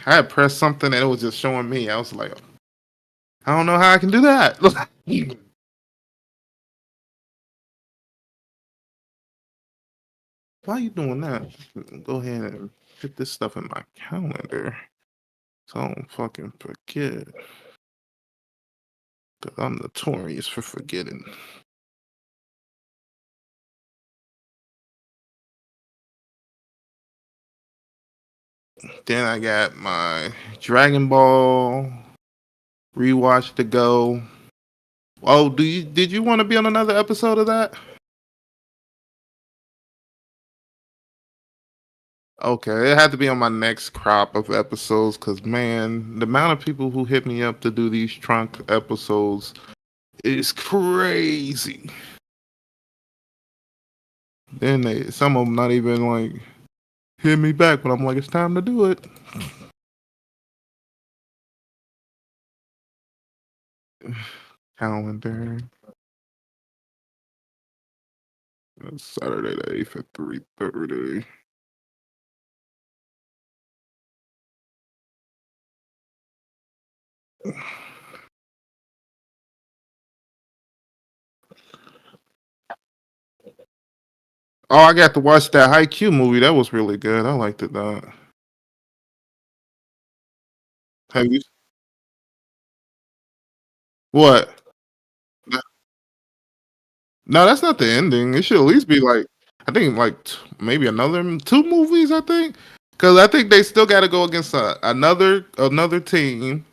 I had pressed something and it was just showing me. I was like, I don't know how I can do that. Why are you doing that? Go ahead and put this stuff in my calendar so I don't fucking forget. Because I'm notorious for forgetting. Then I got my Dragon Ball rewatch to go. Oh, did you want to be on another episode of that? Okay, it had to be on my next crop of episodes because man, the amount of people who hit me up to do these trunk episodes is crazy. Then some of them not even like hit me back, but I'm like, it's time to do it. Calendar. It's Saturday the 8th at 3:30. Oh, I got to watch that Haikyuu movie. That was really good. I liked it. Have you? What? No, that's not the ending. It should at least be like, I think like maybe another two movies. I think because I think they still got to go against another team.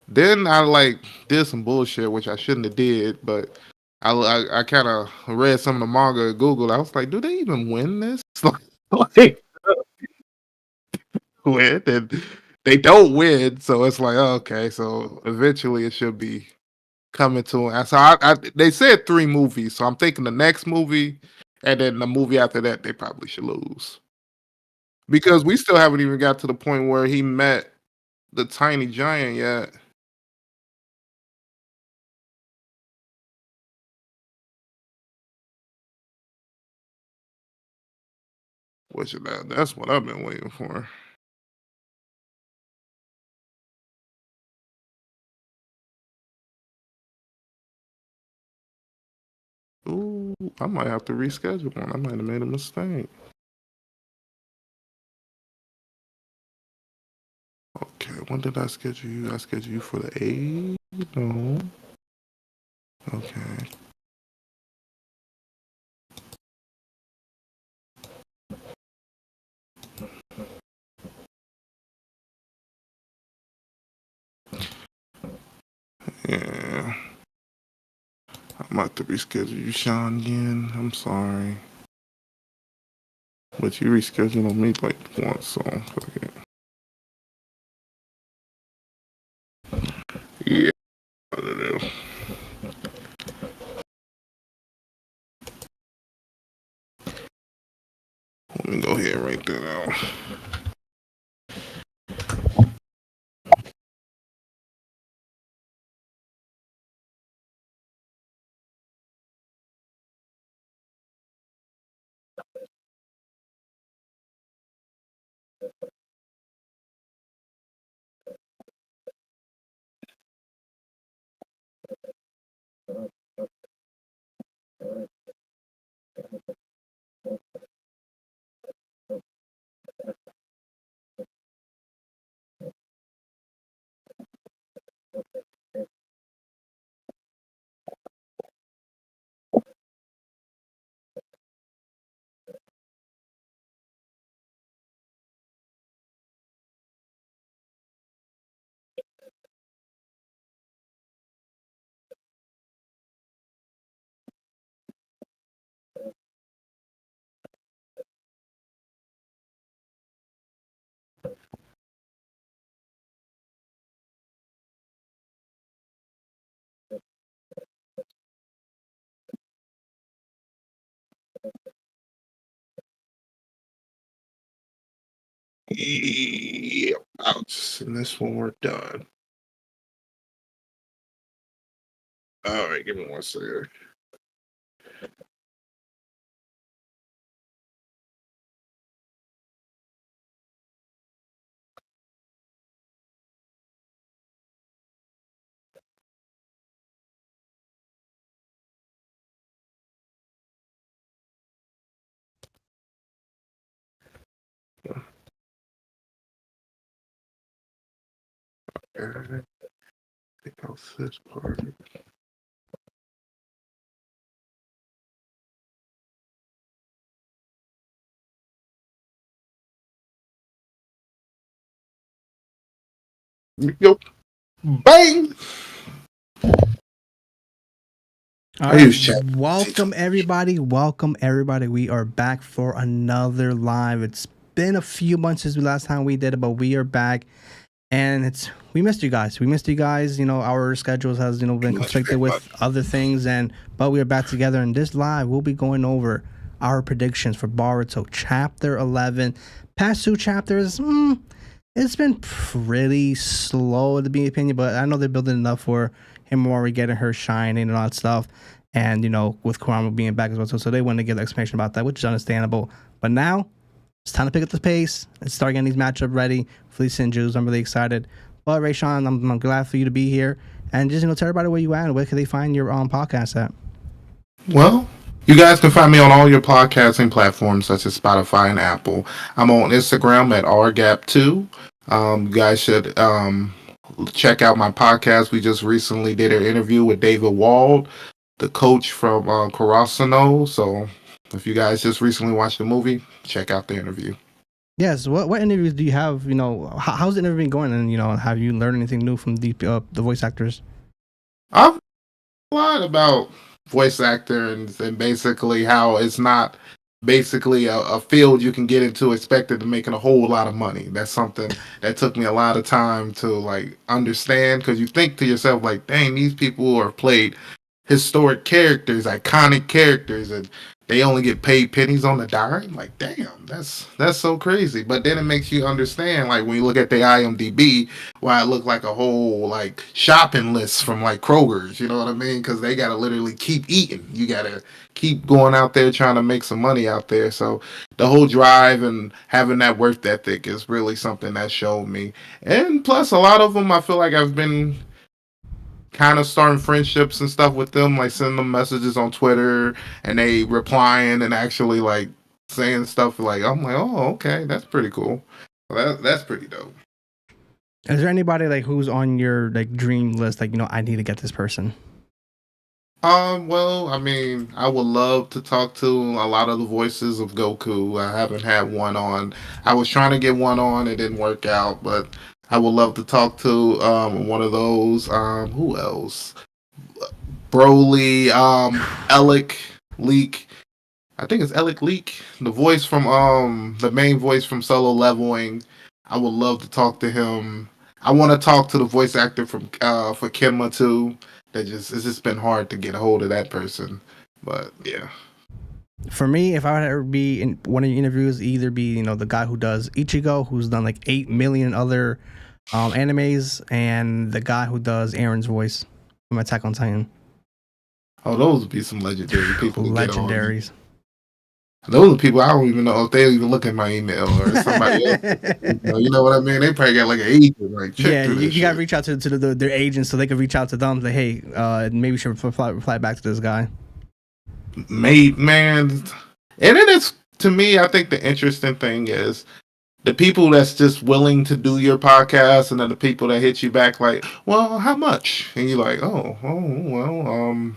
Then I like did some bullshit which I shouldn't have did, but I kind of read some of the manga at Google. I was like, do they even win this? Like win and they don't win, so it's like okay, so eventually it should be coming to an. So they said three movies, so I'm thinking the next movie and then the movie after that they probably should lose because we still haven't even got to the point where he met the tiny giant yet. Which is that's what I've been waiting for. Ooh, I might have to reschedule one. I might have made a mistake. Okay, when did I schedule you? I scheduled you for the 8th? No. Okay. Yeah. I'm about to reschedule you, Sean, again. I'm sorry. But you rescheduled on me like once, so fuck it. Yeah. I don't know. Let me go ahead and write that out. Yeah. I'll just send this when we're done. All right, give me one second. I think I'll this part. Yo, bang! All I right, use chat. welcome everybody. Welcome everybody. We are back for another live. It's been a few months since the last time we did it, but we are back, and we missed you guys. We missed you guys. You know, our schedules has been conflicted with other things, but we are back together. In this live, we'll be going over our predictions for Boruto Chapter 11. Past two chapters, it's been pretty slow to be opinion, but I know they're building enough for Himawari getting her shining and all that stuff. And with Kurama being back as well, so they want to give the explanation about that, which is understandable. But now it's time to pick up the pace and start getting these matchups ready for these Sinjus. I'm really excited. But Rayshawn, I'm glad for you to be here. And just tell everybody where you at and where can they find your podcast at. Well, you guys can find me on all your podcasting platforms such as Spotify and Apple. I'm on Instagram at rgap2. You guys should check out my podcast. We just recently did an interview with David Wald, the coach from Karasuno. So if you guys just recently watched the movie, check out the interview. Yes. What interviews do you have? How's the interview been going? And have you learned anything new from the voice actors? I've a lot about voice actor and basically how it's not basically a field you can get into expected to making a whole lot of money. That's something that took me a lot of time to like understand, because you think to yourself like, dang, these people are played historic characters, iconic characters, and they only get paid pennies on the dime. Like, damn, that's so crazy. But then it makes you understand, like when you look at the IMDb, why it looked like a whole like shopping list from like Kroger's. You know what I mean? Because they gotta literally keep eating. You gotta keep going out there trying to make some money out there. So the whole drive and having that work ethic is really something that showed me. And plus, a lot of them, I feel like I've been kind of starting friendships and stuff with them, like sending them messages on Twitter and they replying and actually like saying stuff like, I'm like, oh, okay, that's pretty cool. That's pretty dope. Is there anybody like who's on your like dream list? Like, I need to get this person. Well, I mean, I would love to talk to a lot of the voices of Goku. I haven't had one on. I was trying to get one on, it didn't work out, but I would love to talk to one of those. Who else? Broly, Alec Leak. I think it's Alec Leak, the voice from the main voice from Solo Leveling. I would love to talk to him. I want to talk to the voice actor from for Kenma too. It's just been hard to get a hold of that person. But yeah. For me, if I would ever be in one of your interviews, either be the guy who does Ichigo, who's done like 8 million other animes, and the guy who does Aaron's voice from Attack on Titan. Oh, those would be some legendary people. Legendaries. Those are people I don't even know if they even look at my email or somebody else. You know what I mean? They probably got like an agent. Like, check through this you got to reach out to their agents so they can reach out to them. Like, hey, maybe we should reply back to this guy. Man, and it is, to me, I think the interesting thing is the people that's just willing to do your podcast, and then the people that hit you back like, well, how much? And you're like, oh, well,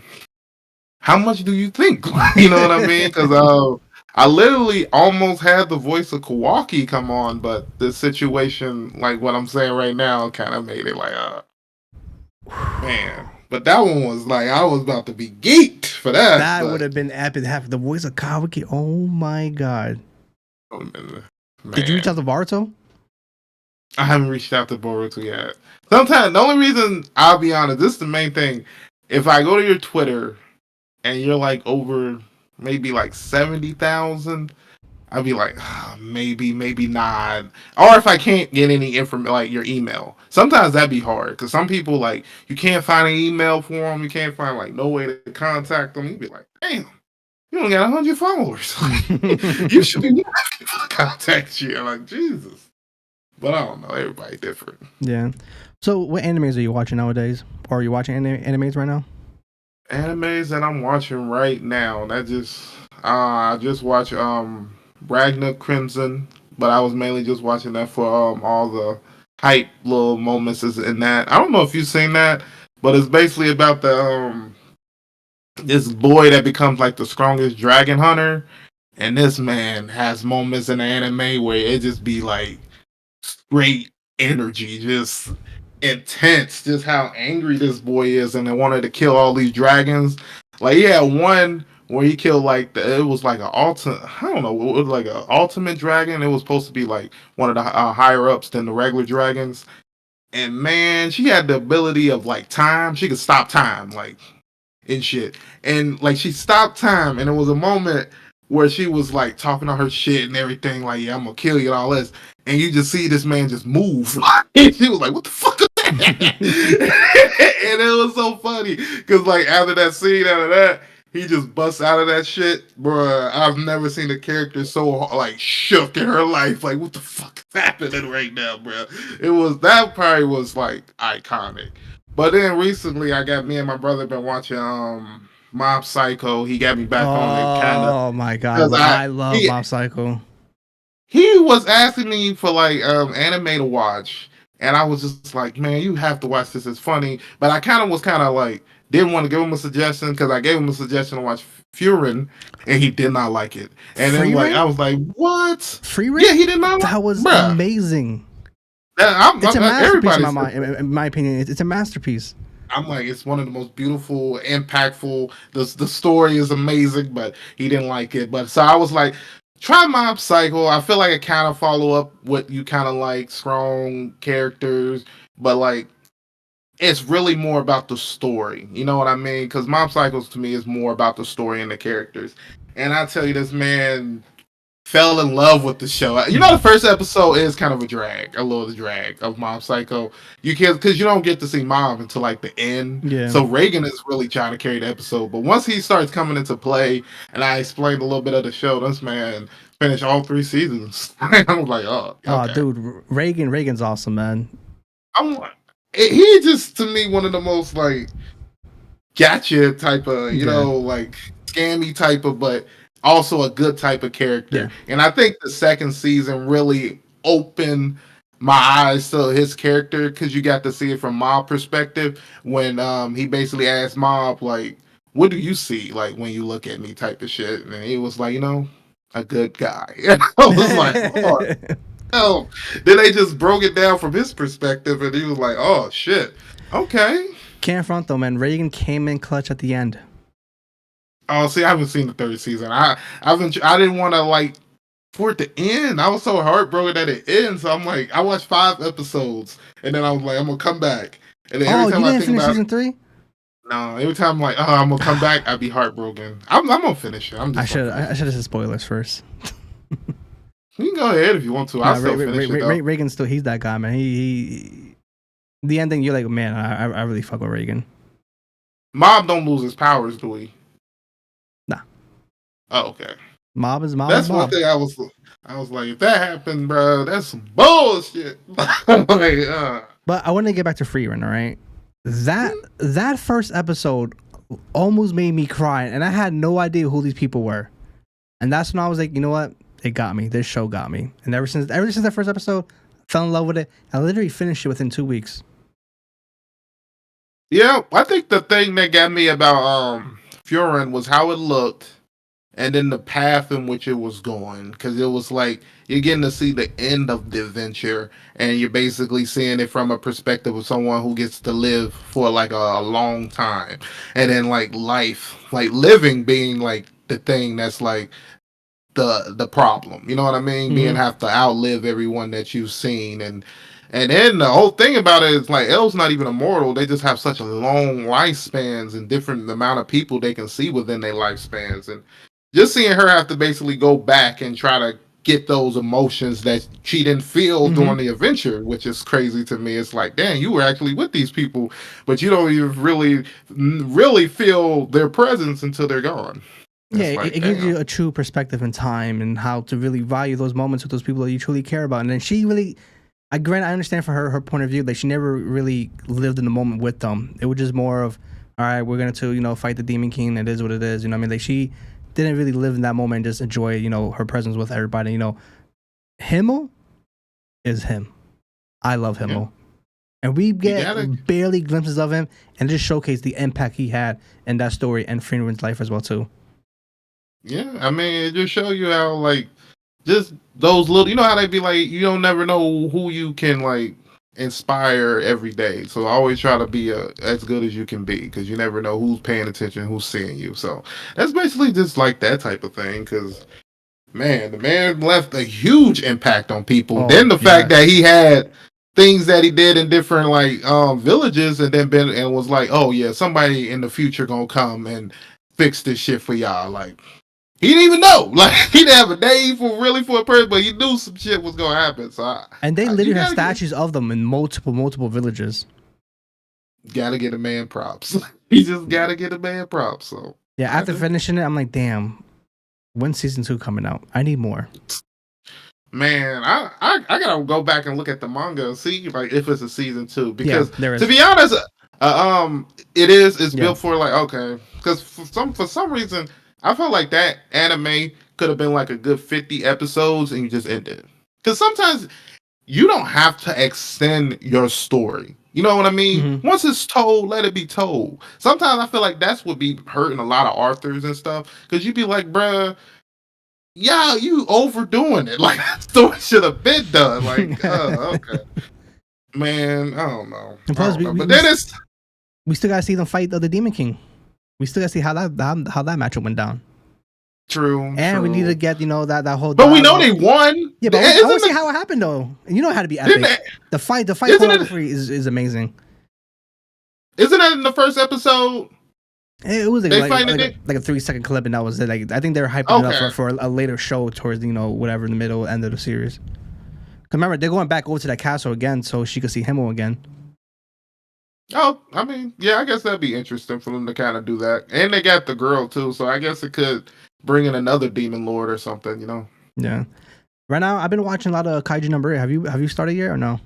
how much do you think? You know what I mean? Because I literally almost had the voice of Kawaki come on, but the situation, like what I'm saying right now, kind of made it like, man. But that one was like, I was about to be geeked for that. That would have been epic. Have the voice of Kawaki. Oh my god. Oh, man. Did you reach out to Boruto? I haven't reached out to Boruto yet. Sometimes, the only reason, I'll be honest, this is the main thing. If I go to your Twitter and you're like over maybe like 70,000, I'd be like, maybe not. Or if I can't get any information, like your email. Sometimes that'd be hard, because some people, like, you can't find an email for them. You can't find, like, no way to contact them. You'd be like, damn, you only got 100 followers. You should be more people to contact you. I'm like, Jesus. But I don't know. Everybody different. Yeah. So what animes are you watching nowadays? Or are you watching animes right now? Animes that I'm watching right now. I just watched Ragnar Crimson, but I was mainly just watching that for all the hype little moments is in that. I don't know if you've seen that, but it's basically about the this boy that becomes like the strongest dragon hunter, and this man has moments in the anime where it just be like straight energy, just intense, just how angry this boy is, and they wanted to kill all these dragons. Like he had one where he killed like it was like an ultimate, I don't know, it was like an ultimate dragon. It was supposed to be like one of the higher ups than the regular dragons. And man, she had the ability of like time. She could stop time, like and shit. And like she stopped time, and it was a moment where she was like talking on her shit and everything, like, yeah, I'm gonna kill you and all this. And you just see this man just move. And she was like, what the fuck is that? And it was so funny. Cause like after that scene, out of that, he just busts out of that shit. Bruh, I've never seen a character so like shook in her life. Like, what the fuck is happening right now, bruh? It was that probably was like iconic. But then recently, I got me and my brother been watching Mob Psycho. He got me back on it, kind of, Oh my god, because I love Mob Psycho. he was asking me for like anime to watch, and I was just like, man, you have to watch this. It's funny, but I kind of like didn't want to give him a suggestion because I gave him a suggestion to watch Furin, and he did not like it. And then like I was like, what? Free Yeah, he did not. That was bruh. Amazing. It's It's a masterpiece in my opinion. It's a masterpiece. I'm like, it's one of the most beautiful, impactful. The story is amazing, but he didn't like it. But so I was like, try Mob Psycho. I feel like it kind of follow up what you kind of like, strong characters, but like it's really more about the story. You know what I mean? Because Mob Psychos to me is more about the story and the characters. And I tell you, this man fell in love with the show. You know, the first episode is kind of a little drag of Mob Psycho. You can't because you don't get to see Mob until like the end. Yeah. So Reagan is really trying to carry the episode, but once he starts coming into play, and I explained a little bit of the show, this man finished all 3 seasons. I'm like, oh, okay. Oh, dude, Reagan's awesome, man. I'm like, he just to me one of the most like gotcha type of, you know, like scammy type of, but also a good type of character. Yeah. And I think the second season really opened my eyes to his character because you got to see it from Mob perspective when he basically asked Mob like, what do you see like when you look at me type of shit, and he was like, you know, a good guy. And I was like, oh, then they just broke it down from his perspective, and he was like, oh shit, okay. Can't front though, man. Reagan came in clutch at the end. Oh, see, I haven't seen the 3rd season. I didn't want to like for it to end. I was so heartbroken that it ends. So I'm like, I watched 5 episodes, and then I was like, I'm gonna come back. And then every time you I didn't think finish about season 3? No, every time I'm like, oh, I'm gonna come back, I'd be heartbroken. I'm gonna finish it. I should have said spoilers first. You can go ahead if you want to. I'll still finish it. Though. Reagan's still he's that guy, man. He the ending, you're like, man, I really fuck with Reagan. Mob don't lose his powers, do he? Nah. Oh, okay. Mob is Mob. That's one thing I was like, if that happened, bro, that's some bullshit. Like, But I want to get back to Freerun, all right? That first episode almost made me cry, and I had no idea who these people were. And that's when I was like, you know what? It got me. This show got me. And ever since that first episode, I fell in love with it. I literally finished it within 2 weeks. Yeah, I think the thing that got me about Furin was how it looked, and then the path in which it was going. Because it was like you're getting to see the end of the adventure, and you're basically seeing it from a perspective of someone who gets to live for like a long time, and then like life, like living being like the thing that's like the problem. You know what I mean? Mm-hmm. Being have to outlive everyone that you've seen, and then the whole thing about it is like elves not even immortal. They just have such a long lifespans and different amount of people they can see within their lifespans. And just seeing her have to basically go back and try to get those emotions that she didn't feel during the adventure, which is crazy to me. It's like, damn, you were actually with these people, but you don't even really feel their presence until they're gone. Yeah, like, it gives you a true perspective in time and how to really value those moments with those people that you truly care about. And then she really, I understand from her point of view, like she never really lived in the moment with them. It was just more of, all right, we're gonna fight the Demon King. It is what it is. You know what I mean? Like she didn't really live in that moment and just enjoy, her presence with everybody. Himmel is him. I love Himmel. Yeah. And we You get gotta, barely glimpses of him and just showcase the impact he had in that story and Freeman's life as well too. yeah. I mean, it just show you how like just those little, you know how they be like, you don't never know who you can like inspire every day. So always try to be as good as you can be because you never know who's paying attention, who's seeing you. So that's basically just like that type of thing. Because man, the man left a huge impact on people. Oh, Then the fact yes. that he had things that he did in different like villages and then been and was like, oh yeah, somebody in the future gonna come and fix this shit for y'all. Like he didn't even know. Like he didn't have a name for a person, but he knew some shit was gonna happen. So And they you literally have statues of them in multiple villages. gotta get a man props. He just gotta get a man props. So Yeah, after finishing it, I'm like, damn, when's season 2 coming out? I need more. man, I gotta go back and look at the manga and see like if it's a season 2 because there is. to be honest, it's Yeah. built for like okay because for some reason I felt like that anime could have been like a good 50 episodes and you just ended because sometimes you don't have to extend your story. You know what I mean? Mm-hmm. Once it's told, let it be told. Sometimes I feel like that's what be hurting a lot of authors and stuff because you'd be like, bruh, yeah, you overdoing it. Like that story should have been done. Like, okay, man, I don't know. And plus, But then it's we still gotta see them fight the Demon King. We still gotta see how that matchup went down. true, and we need to get that whole. But we know they won. Yeah, but I want to see how it happened though. And you know how to be epic. The fight choreography is amazing. Isn't that in the first episode? It was like a 3-second clip, and that was it. Like I think they're hyping it up for a later show towards whatever in the middle end of the series. Cause remember they're going back over to that castle again, so she could see Himmel again. Oh, I mean, yeah, I guess that'd be interesting for them to kind of do that. And they got the girl too, so I guess it could bring in another demon lord or something, you know? Yeah. Right now, I've been watching a lot of Kaiju number 8. Have you started yet or no?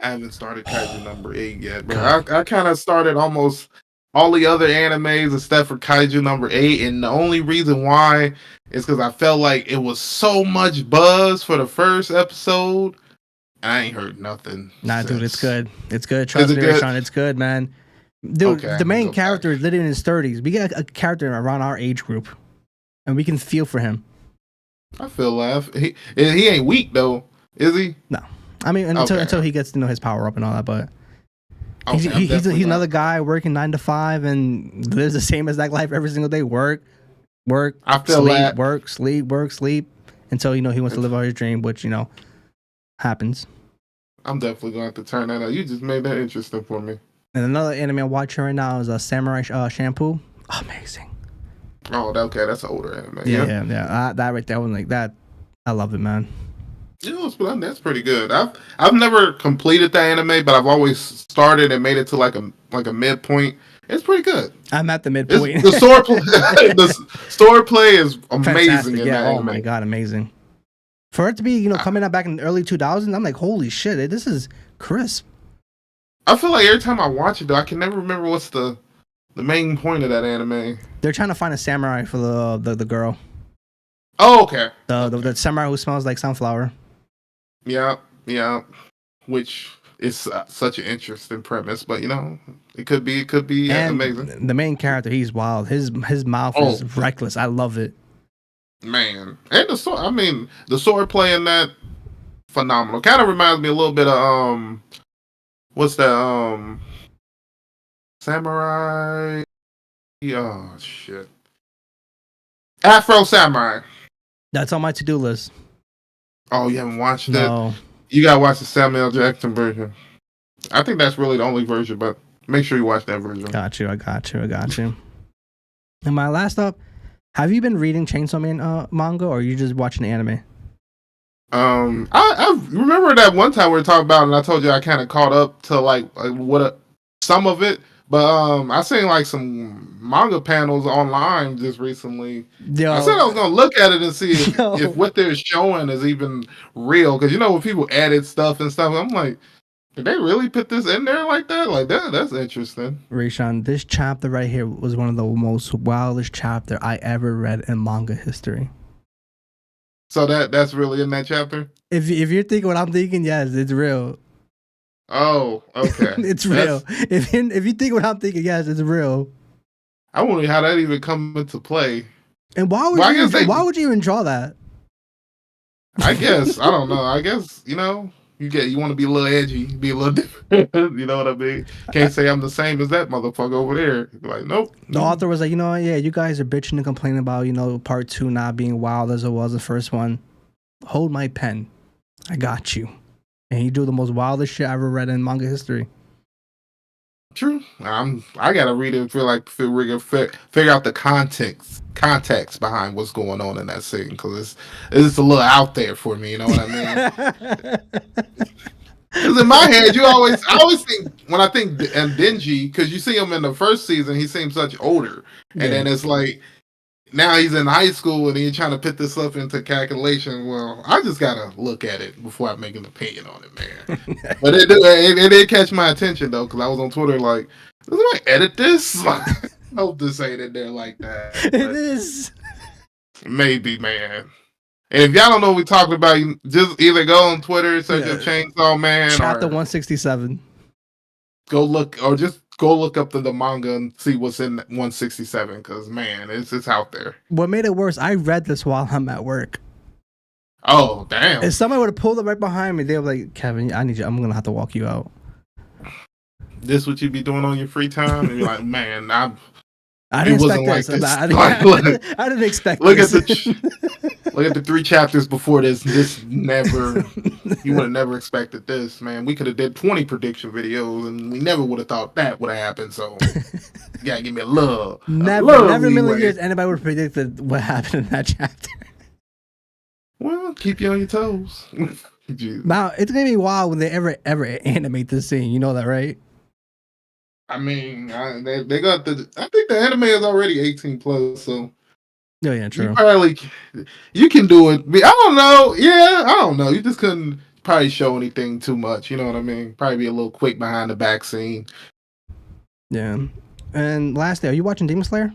I haven't started Kaiju number 8 yet, but I kind of started almost all the other animes except for Kaiju number 8, and the only reason why is because I felt like it was so much buzz for the first episode. I ain't heard nothing. Nah, dude, it's good. It's good. Trust me, Sean, it's good, man. Dude, the main character is literally in his 30s. We get a character around our age group, and we can feel for him. I feel that he ain't weak though, is he? No, I mean until he gets to know his power up and all that. But he's another guy working 9 to 5 and lives the same as that life every single day. Work. I feel sleep, that. work, sleep until he wants to live out his dream, which happens. I'm definitely going to have to turn that out. You just made that interesting for me. And another anime I'm watching right now is a Samurai Shampoo. Amazing. Oh, okay, that's an older anime. Yeah. That right there, like that. I love it, man. Yeah, that's pretty good. I've never completed the anime, but I've always started and made it to like a midpoint. It's pretty good. I'm at the midpoint. The story play is amazing. In that oh my god, amazing. For it to be coming out back in the early 2000s, I'm like, holy shit, this is crisp. I feel like every time I watch it, though, I can never remember what's the main point of that anime. They're trying to find a samurai for the girl. Oh, okay. The samurai who smells like sunflower. Yeah. Which is such an interesting premise, but it could be amazing. The main character, he's wild. His mouth is reckless. I love it. Man, and the sword play in that phenomenal. Kind of reminds me a little bit of what's that Samurai? Oh shit, Afro Samurai. That's on my to-do list. Oh, you haven't watched it? You gotta watch the Samuel Jackson version. I think that's really the only version, but make sure you watch that version. I got you. And my last up, have you been reading Chainsaw Man manga, or are you just watching the anime? I remember that one time we were talking about, and I told you I kind of caught up to some of it. But I seen like some manga panels online just recently. I said I was gonna look at it and see if what they're showing is even real. Because when people added stuff and stuff, I'm like, did they really put this in there like that? Like that's interesting. Rayshon, this chapter right here was one of the most wildest chapter I ever read in manga history. So that's really in that chapter. If you're thinking what I'm thinking, yes, it's real. Oh, okay. It's real. That's If you think what I'm thinking, yes, it's real. I wonder how that even come into play. And why would Well, I you guess even, they. why would you even draw that? I guess I don't know. I guess you want to be a little edgy, be a little different. You know what I mean? Can't say I'm the same as that motherfucker over there. Like, nope. The author was like, you know what, yeah, you guys are bitching and complaining about, part 2 not being wild as it was the first one. Hold my pen. I got you. And he drew the most wildest shit I ever read in manga history. True. I gotta read it. Figure out the context behind what's going on in that scene because it's a little out there for me. You know what I mean? Because in my head, I always think when I think Denji, because you see him in the first season, he seems such older, and then it's like now he's in high school and he's trying to put this stuff into calculation. Well, I just gotta look at it before I make an opinion on it, man. But it did catch my attention though, because I was on Twitter like, does I edit this? I hope this ain't in there like that. It is. Maybe, man. And if y'all don't know what we're talking about, you just either go on Twitter, search up Chainsaw Man, Chapter or 167. Just go look up the manga and see what's in 167. Because man, it's out there. What made it worse? I read this while I'm at work. Oh damn! If somebody would have pulled up right behind me, they were like, "Kevin, I need you. I'm gonna have to walk you out." This what you be doing on your free time? And you're like, man, I didn't expect this. I didn't expect this. Look at the 3 chapters before this. This never. You would have never expected this, man. We could have did 20 prediction videos, and we never would have thought that would have happened. So, you gotta give me a love. Never in a million years anybody would have predicted what happened in that chapter. Well, keep you on your toes. Now it's gonna be wild when they ever animate this scene. You know that, right? I mean, they got I think the anime is already 18 plus, so. Oh, yeah, true. You can do it. I don't know. Yeah, I don't know. You just couldn't probably show anything too much. You know what I mean? Probably be a little quick behind the back scene. Yeah. And lastly, are you watching Demon Slayer?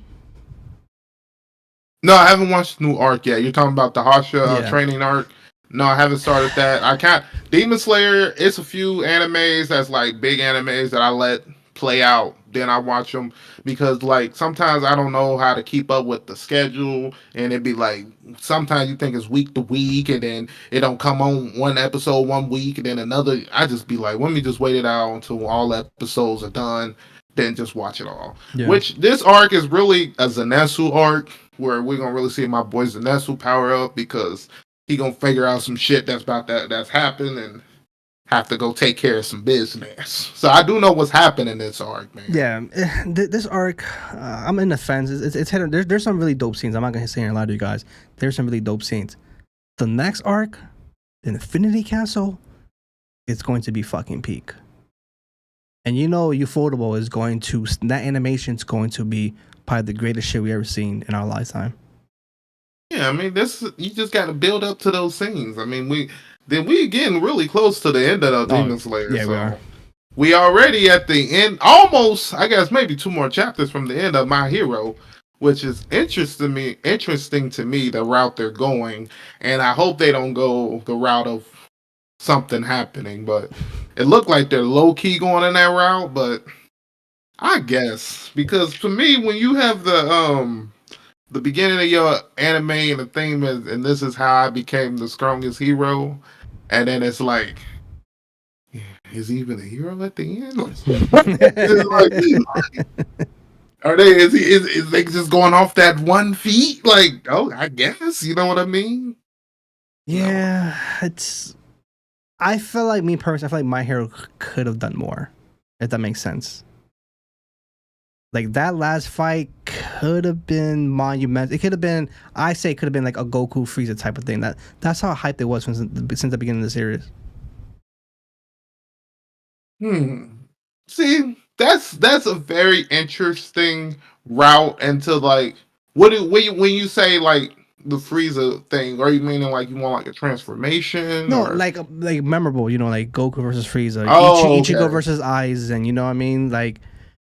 No, I haven't watched the new arc yet. You're talking about the Hasha training arc? No, I haven't started that. I can't. Demon Slayer, it's a few animes that's like big animes that I let play out, then I watch them, because like sometimes I don't know how to keep up with the schedule, and it'd be like sometimes you think it's week to week, and then it don't come on one episode 1 week and then another. I just be like, let me just wait it out until all episodes are done, then just watch it all. Which this arc is really a Zenitsu arc, where we're gonna really see my boy Zenitsu power up, because he gonna figure out some shit that's happened and have to go take care of some business. So I do know what's happening in this arc, man. Yeah, this arc, I'm in the fence. It's hidden. There's some really dope scenes. I'm not gonna say and lie to you guys. There's some really dope scenes. The next arc, Infinity Castle, it's going to be fucking peak. And Ufotable is going to, that animation's going to be probably the greatest shit we ever seen in our lifetime. Yeah, I mean, you just got to build up to those scenes. I mean, we getting really close to the end of the Demon Slayer. Yeah, so we already at the end, almost. I guess maybe 2 more chapters from the end of My Hero, which is interesting to me the route they're going, and I hope they don't go the route of something happening. But it looked like they're low key going in that route. But I guess, because to me, when you have the beginning of your anime and the theme is, and this is how I became the strongest hero, and then it's like, is he even a hero at the end? Is they just going off that 1 feet? Like, oh, I guess, you know what I mean? Yeah, I feel like me personally, I feel like My Hero could have done more, if that makes sense. Like, that last fight could have been monumental. It could have been, I say it could have been like a Goku Frieza type of thing. That's how hyped it was since the beginning of the series. See, that's a very interesting route into, like, when you say like the Frieza thing, are you meaning like you want like a transformation? No, like memorable, like Goku versus Frieza, Ichigo versus Aizen, you know what I mean? Like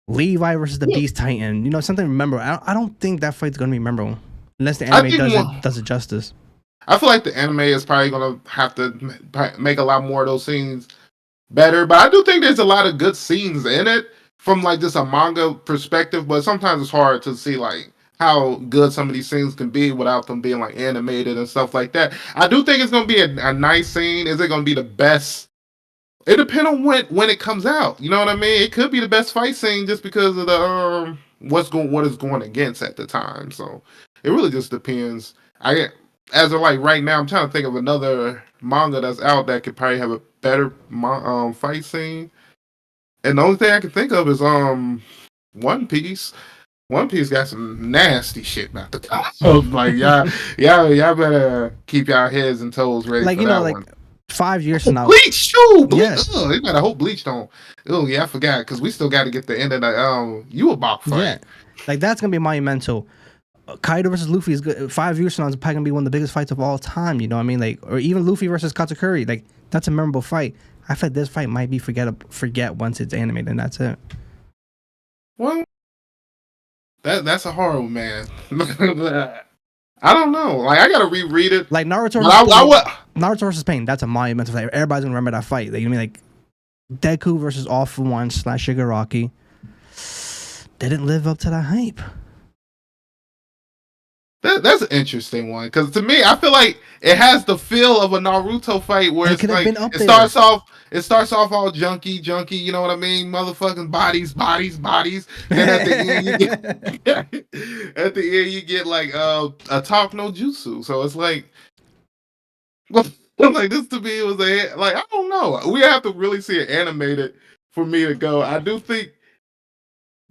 Levi versus the Beast Titan, something memorable. I don't think that fight's gonna be memorable unless the anime does it justice. I feel like the anime is probably gonna have to make a lot more of those scenes better. But I do think there's a lot of good scenes in it from like just a manga perspective. But sometimes it's hard to see like how good some of these scenes can be without them being like animated and stuff like that. I do think it's gonna be a nice scene. Is it gonna be the best? It depends on when it comes out. You know what I mean? It could be the best fight scene just because of the what is going against at the time. So it really just depends. I as of like right now, I'm trying to think of another manga that's out that could probably have a better fight scene. And the only thing I can think of is One Piece. One Piece got some nasty shit about the top. So like y'all better keep y'all heads and toes ready Like for that like one. 5 years from now. Bleach too. Yes. Oh, they better hope Bleach don't. Oh yeah, I forgot because we still got to get the end of the you about fight. Yeah, like that's gonna be monumental. Kaido versus Luffy is good. 5 years from now is probably gonna be one of the biggest fights of all time. You know what I mean? Like, or even Luffy versus Katakuri. Like, that's a memorable fight. I feel like this fight might be forget once it's animated, and that's it. Well, that's a horror, man. I don't know. Like, I gotta reread it. Like Naruto. Naruto versus Pain. That's a monumental fight. Everybody's gonna remember that fight. Like, you know what I mean? Like Deku versus All For One / Shigaraki. They didn't live up to that hype. That's an interesting one because to me, I feel like it has the feel of a Naruto fight where it's like it starts off all junky. You know what I mean? Motherfucking bodies. And at the end, you get like a talk no jutsu. So it's like, like this to me was I don't know. We have to really see it animated for me to go. I do think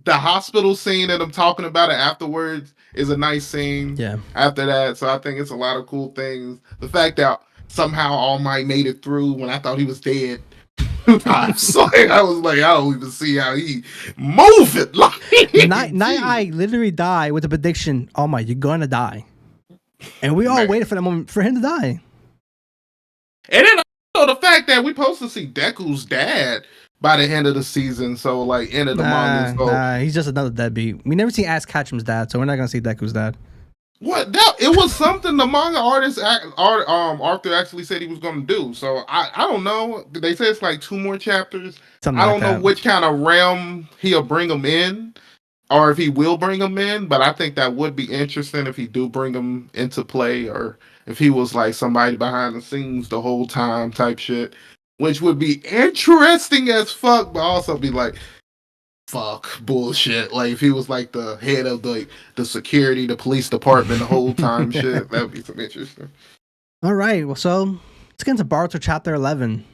the hospital scene that I'm talking about it afterwards is a nice scene. Yeah. After that, so I think it's a lot of cool things. The fact that somehow All Might made it through when I thought he was dead 2 times. Like, I was like, I don't even see how he move it. Like, Night Eye literally died with the prediction, "Oh my, you're gonna die," and we all waited for that moment for him to die. And then also the fact that we supposed to see Deku's dad by the end of the season, so like end of the manga. So he's just another deadbeat. We never see Ash Ketchum's dad, so we're not gonna see Deku's dad. What? It was something the manga Arthur actually said he was going to do. So I don't know. They say it's like 2 more chapters. Something I don't know which kind of realm he'll bring them in, or if he will bring them in. But I think that would be interesting if he do bring them into play, or if he was like somebody behind the scenes the whole time type shit. Which would be interesting as fuck, but also be like, fuck, bullshit. Like, if he was like the head of the security, the police department the whole time, shit, that'd be some interesting. All right, well, so let's get into Boruto chapter 11.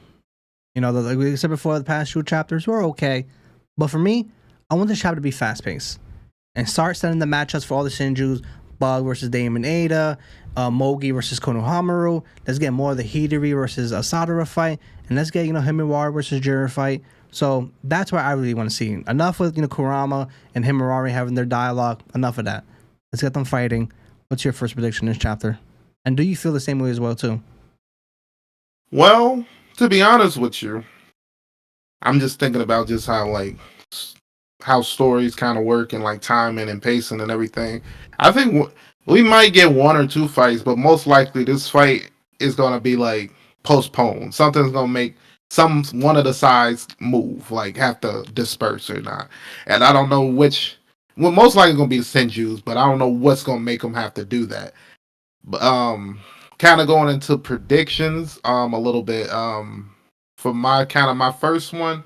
You know, like we said before, the past 2 chapters were okay. But for me, I want this chapter to be fast paced and start setting the matchups for all the Shinjus. Bug versus Damon Ada, Mogi versus Konohamaru. Let's get more of the Hidori versus Asadara fight, and let's get Himawari versus Jiren fight. So that's what I really want to see. Enough with Kurama and Himawari having their dialogue. Enough of that. Let's get them fighting. What's your first prediction in this chapter? And do you feel the same way as well too? Well, to be honest with you, I'm just thinking about just how stories kind of work and like timing and pacing and everything. I think we might get 1 or 2 fights, but most likely this fight is going to be like postponed. Something's going to make one of the sides move, like have to disperse or not. And I don't know which. Well, most likely going to be the Senjus, but I don't know what's going to make them have to do that. But kind of going into predictions a little bit. For my first one,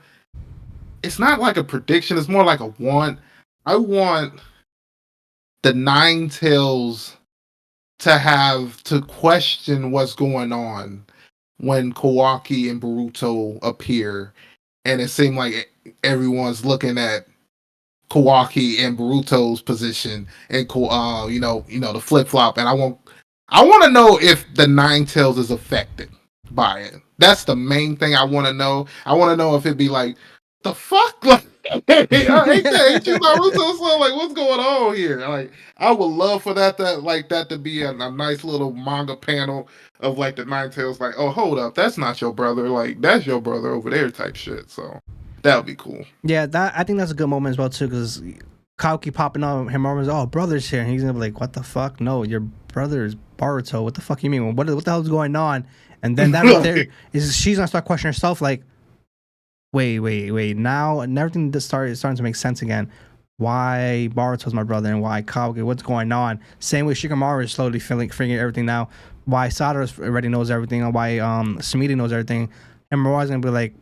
it's not like a prediction. It's more like a want. I want the Nine Tails to have to question what's going on when Kawaki and Boruto appear, and it seemed like everyone's looking at Kawaki and Boruto's position, and the flip flop. And I want to know if the Nine Tails is affected by it. That's the main thing I want to know. I want to know if it'd be like, the fuck? Like, ain't you Naruto? So like, what's going on here? Like, I would love for that to be a nice little manga panel of like the Nine Tails, like, oh, hold up, that's not your brother. Like, that's your brother over there type shit. So that would be cool. Yeah, I think that's a good moment as well too, because Kauki popping up, Himaru's brother's here, and he's gonna be like, "What the fuck? No, your brother is Boruto. What the fuck you mean? What the hell is going on?" And then that right there is she's gonna start questioning herself, like, wait. Now and everything is starting to make sense again. Why Boruto's my brother and why Kauki? What's going on? Same way Shikamaru is slowly figuring everything out. Why Sada's already knows everything, and why Samidi knows everything, and Mara's gonna be like,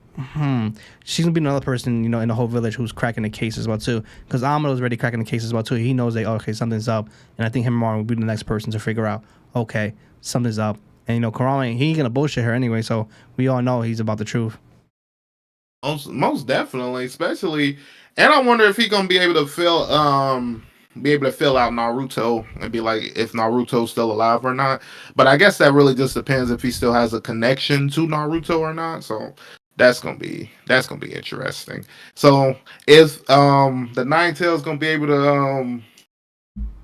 she's gonna be another person, in the whole village who's cracking the case as well too. Because Amado's already cracking the case as well too. He knows that okay, something's up, and I think Himamara will be the next person to figure out okay, something's up. And Kurama, he ain't gonna bullshit her anyway, so we all know he's about the truth. Most definitely, especially, and I wonder if he gonna be able to fill out Naruto and be like if Naruto's still alive or not. But I guess that really just depends if he still has a connection to Naruto or not. So that's gonna be interesting. So is the Nine Tails gonna be able to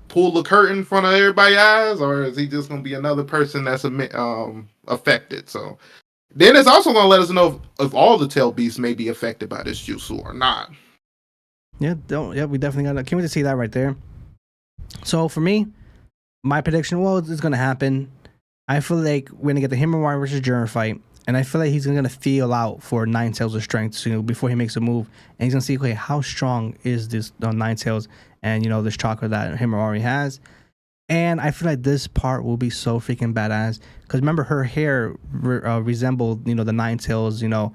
pull the curtain in front of everybody's eyes, or is he just gonna be another person that's affected? So then it's also going to let us know if all the tail beasts may be affected by this jutsu or not. Yeah, we definitely got to. Can't wait to see that right there. So for me, my prediction, it's going to happen. I feel like we're going to get the Himawari versus Jiren fight, and I feel like he's going to feel out for Nine Tails of strength before he makes a move, and he's going to see, okay, how strong is this Nine Tails and, this chakra that Himawari has. And I feel like this part will be so freaking badass. Because remember, her hair resembled, the Nine Tails, the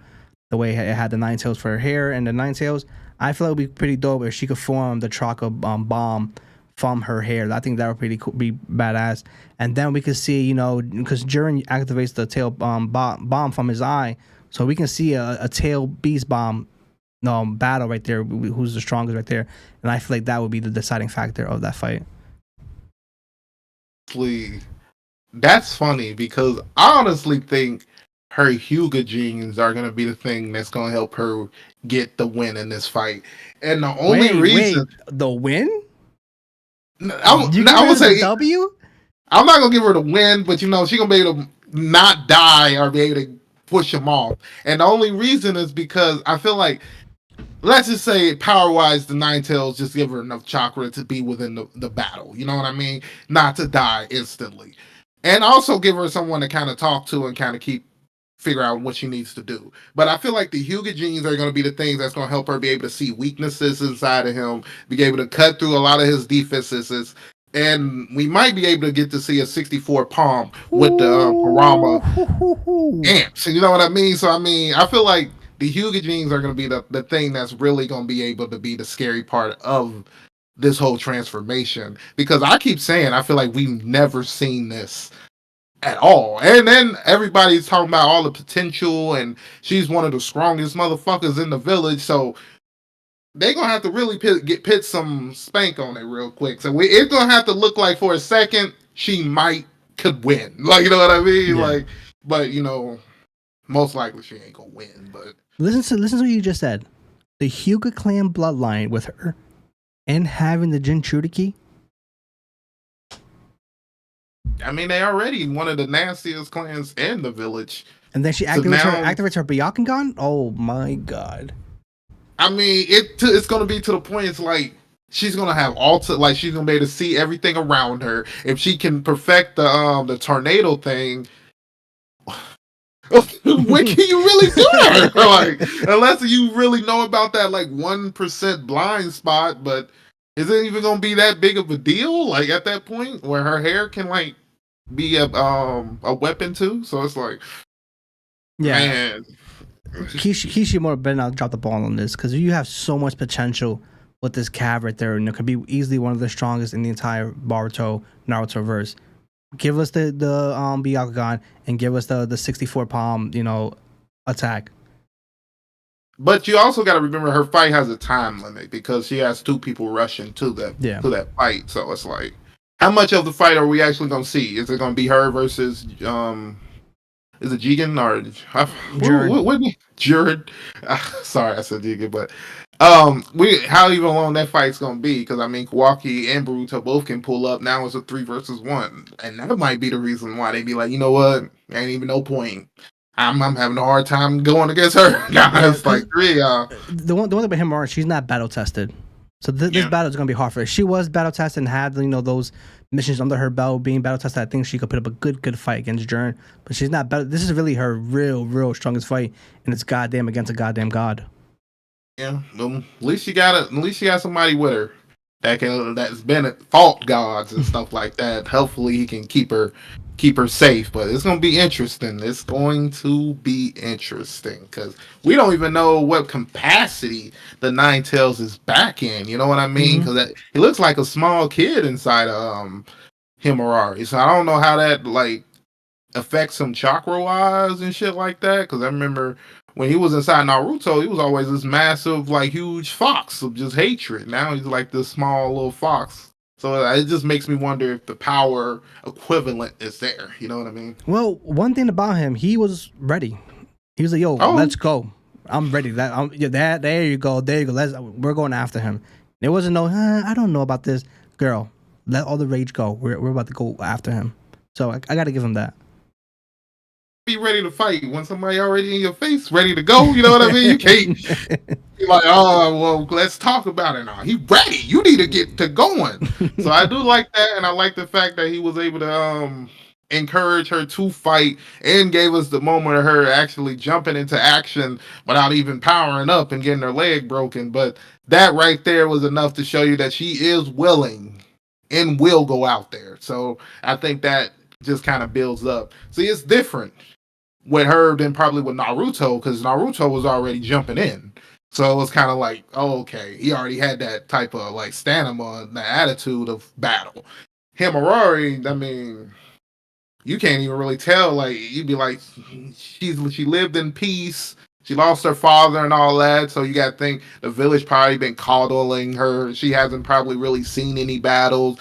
way it had the Nine Tails for her hair and the Nine Tails. I feel like it would be pretty dope if she could form the chakra bomb from her hair. I think that would be badass. And then we could see, because Jiren activates the tail bomb from his eye. So we can see a tail beast bomb battle right there. Who's the strongest right there. And I feel like that would be the deciding factor of that fight. That's funny because I honestly think her Hyuga genes are going to be the thing that's going to help her get the win in this fight. And the only reason the win, I would say W. I'm not going to give her the win, but she's going to be able to not die or be able to push him off. And the only reason is because I feel like, let's just say power-wise, the Nine Tails just give her enough chakra to be within the battle. You know what I mean? Not to die instantly. And also give her someone to kind of talk to and kind of figure out what she needs to do. But I feel like the Hyuga genes are going to be the things that's going to help her be able to see weaknesses inside of him, be able to cut through a lot of his defenses. And we might be able to get to see a 64 palm with the Parama ants. You know what I mean? So, I feel like the Hyuga genes are going to be the thing that's really going to be able to be the scary part of this whole transformation. Because I keep saying, I feel like we've never seen this at all. And then everybody's talking about all the potential, and she's one of the strongest motherfuckers in the village. So they're going to have to really put some spank on it real quick. So it's going to have to look like for a second, she could win. Like, you know what I mean? Yeah. Like, but, most likely she ain't going to win. But listen to what you just said. The Hyuga clan bloodline with her and having the Jinchuriki. They already one of the nastiest clans in the village. And then she activates her Byakugan? Oh my god. It's going to be to the point, it's like, she's going to have like, she's going to be able to see everything around her. If she can perfect the tornado thing, what can you really do to her? Like, unless you really know about that, like, 1% blind spot, but is it even going to be that big of a deal? Like, at that point, where her hair can, like, be a weapon too? So it's like, yeah. Man. Kishimoto better not drop the ball on this, because you have so much potential with this Cav right there, and it could be easily one of the strongest in the entire Naruto verse. Give us the Byakugan and give us the 64 palm, attack. But you also got to remember her fight has a time limit because she has two people rushing to that fight. So it's like, how much of the fight are we actually going to see? Is it going to be her versus is it Jigen or Jared? Sorry, I said Jigen, but how even long that fight's gonna be? Because Kawaki and Boruto both can pull up. Now it's a 3 versus 1, and that might be the reason why they be like, you know what, ain't even no point. I'm having a hard time going against her. It's like 3 The one about Himura, she's not battle tested. So this Yeah. battle is gonna be hard for her. She was battle tested and had those missions under her belt, being battle tested. I think she could put up a good fight against Jern, but she's not battle. This is really her real strongest fight, and it's goddamn against a goddamn god. Yeah. At least she got somebody with her that's been at fault gods and stuff like that. Hopefully he can keep her safe. But it's gonna be interesting. It's going to be interesting because we don't even know what capacity the Nine Tails is back in. You know what I mean? Mm-hmm. Because he looks like a small kid inside of Himurari. So I don't know how that like affects him chakra wise and shit like that. Because I remember when he was inside Naruto, he was always this massive, like, huge fox of just hatred. Now he's like this small little fox. So it just makes me wonder if the power equivalent is there. You know what I mean? Well, one thing about him, he was ready. He was like, "Yo, Oh, let's go. I'm ready. There you go. There you go. We're going after him." There wasn't no, I don't know about this, girl. Let all the rage go. We're about to go after him. So I got to give him that. be ready to fight when somebody already in your face, ready to go. You know what I mean? You can't be like, oh, well, let's talk about it now. He ready. You need to get to going. So I do like that, and I like the fact that he was able to encourage her to fight and gave us the moment of her actually jumping into action without even powering up and getting her leg broken. But that right there was enough to show you that she is willing and will go out there. So I think that just kind of builds up. See, it's different with her than probably with Naruto because Naruto was already jumping in. So it was kind of like, oh, okay, he already had that type of like stamina, the attitude of battle. Himurari, I mean, you can't even really tell. Like you'd be like, she lived in peace. She lost her father and all that, so you got to think the village probably been coddling her. She hasn't probably really seen any battles.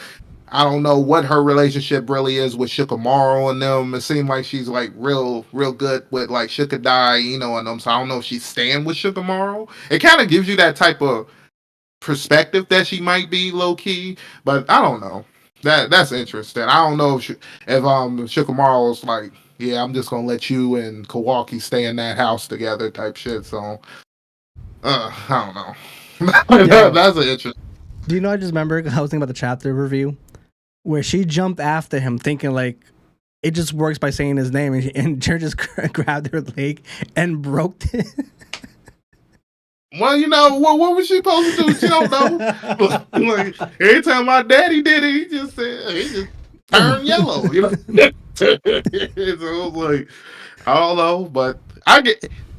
I don't know what her relationship really is with Shikamaru and them. It seemed like she's like real good with like Shikadai, and them. So I don't know if she's staying with Shikamaru. It kind of gives you that type of perspective that she might be low key, but I don't know. That's interesting. I don't know if Shikamaru's like, yeah, I'm just gonna let you and Kawaki stay in that house together type shit. So I don't know. Yo, That's an interesting. do you know? I just remember I was thinking about the chapter review where she jumped after him, thinking like it just works by saying his name, and Jer just grabbed her leg and broke it. Well, what was she supposed to do? She don't know. Like every time my daddy did it, he just turned yellow. So it was like I don't know, but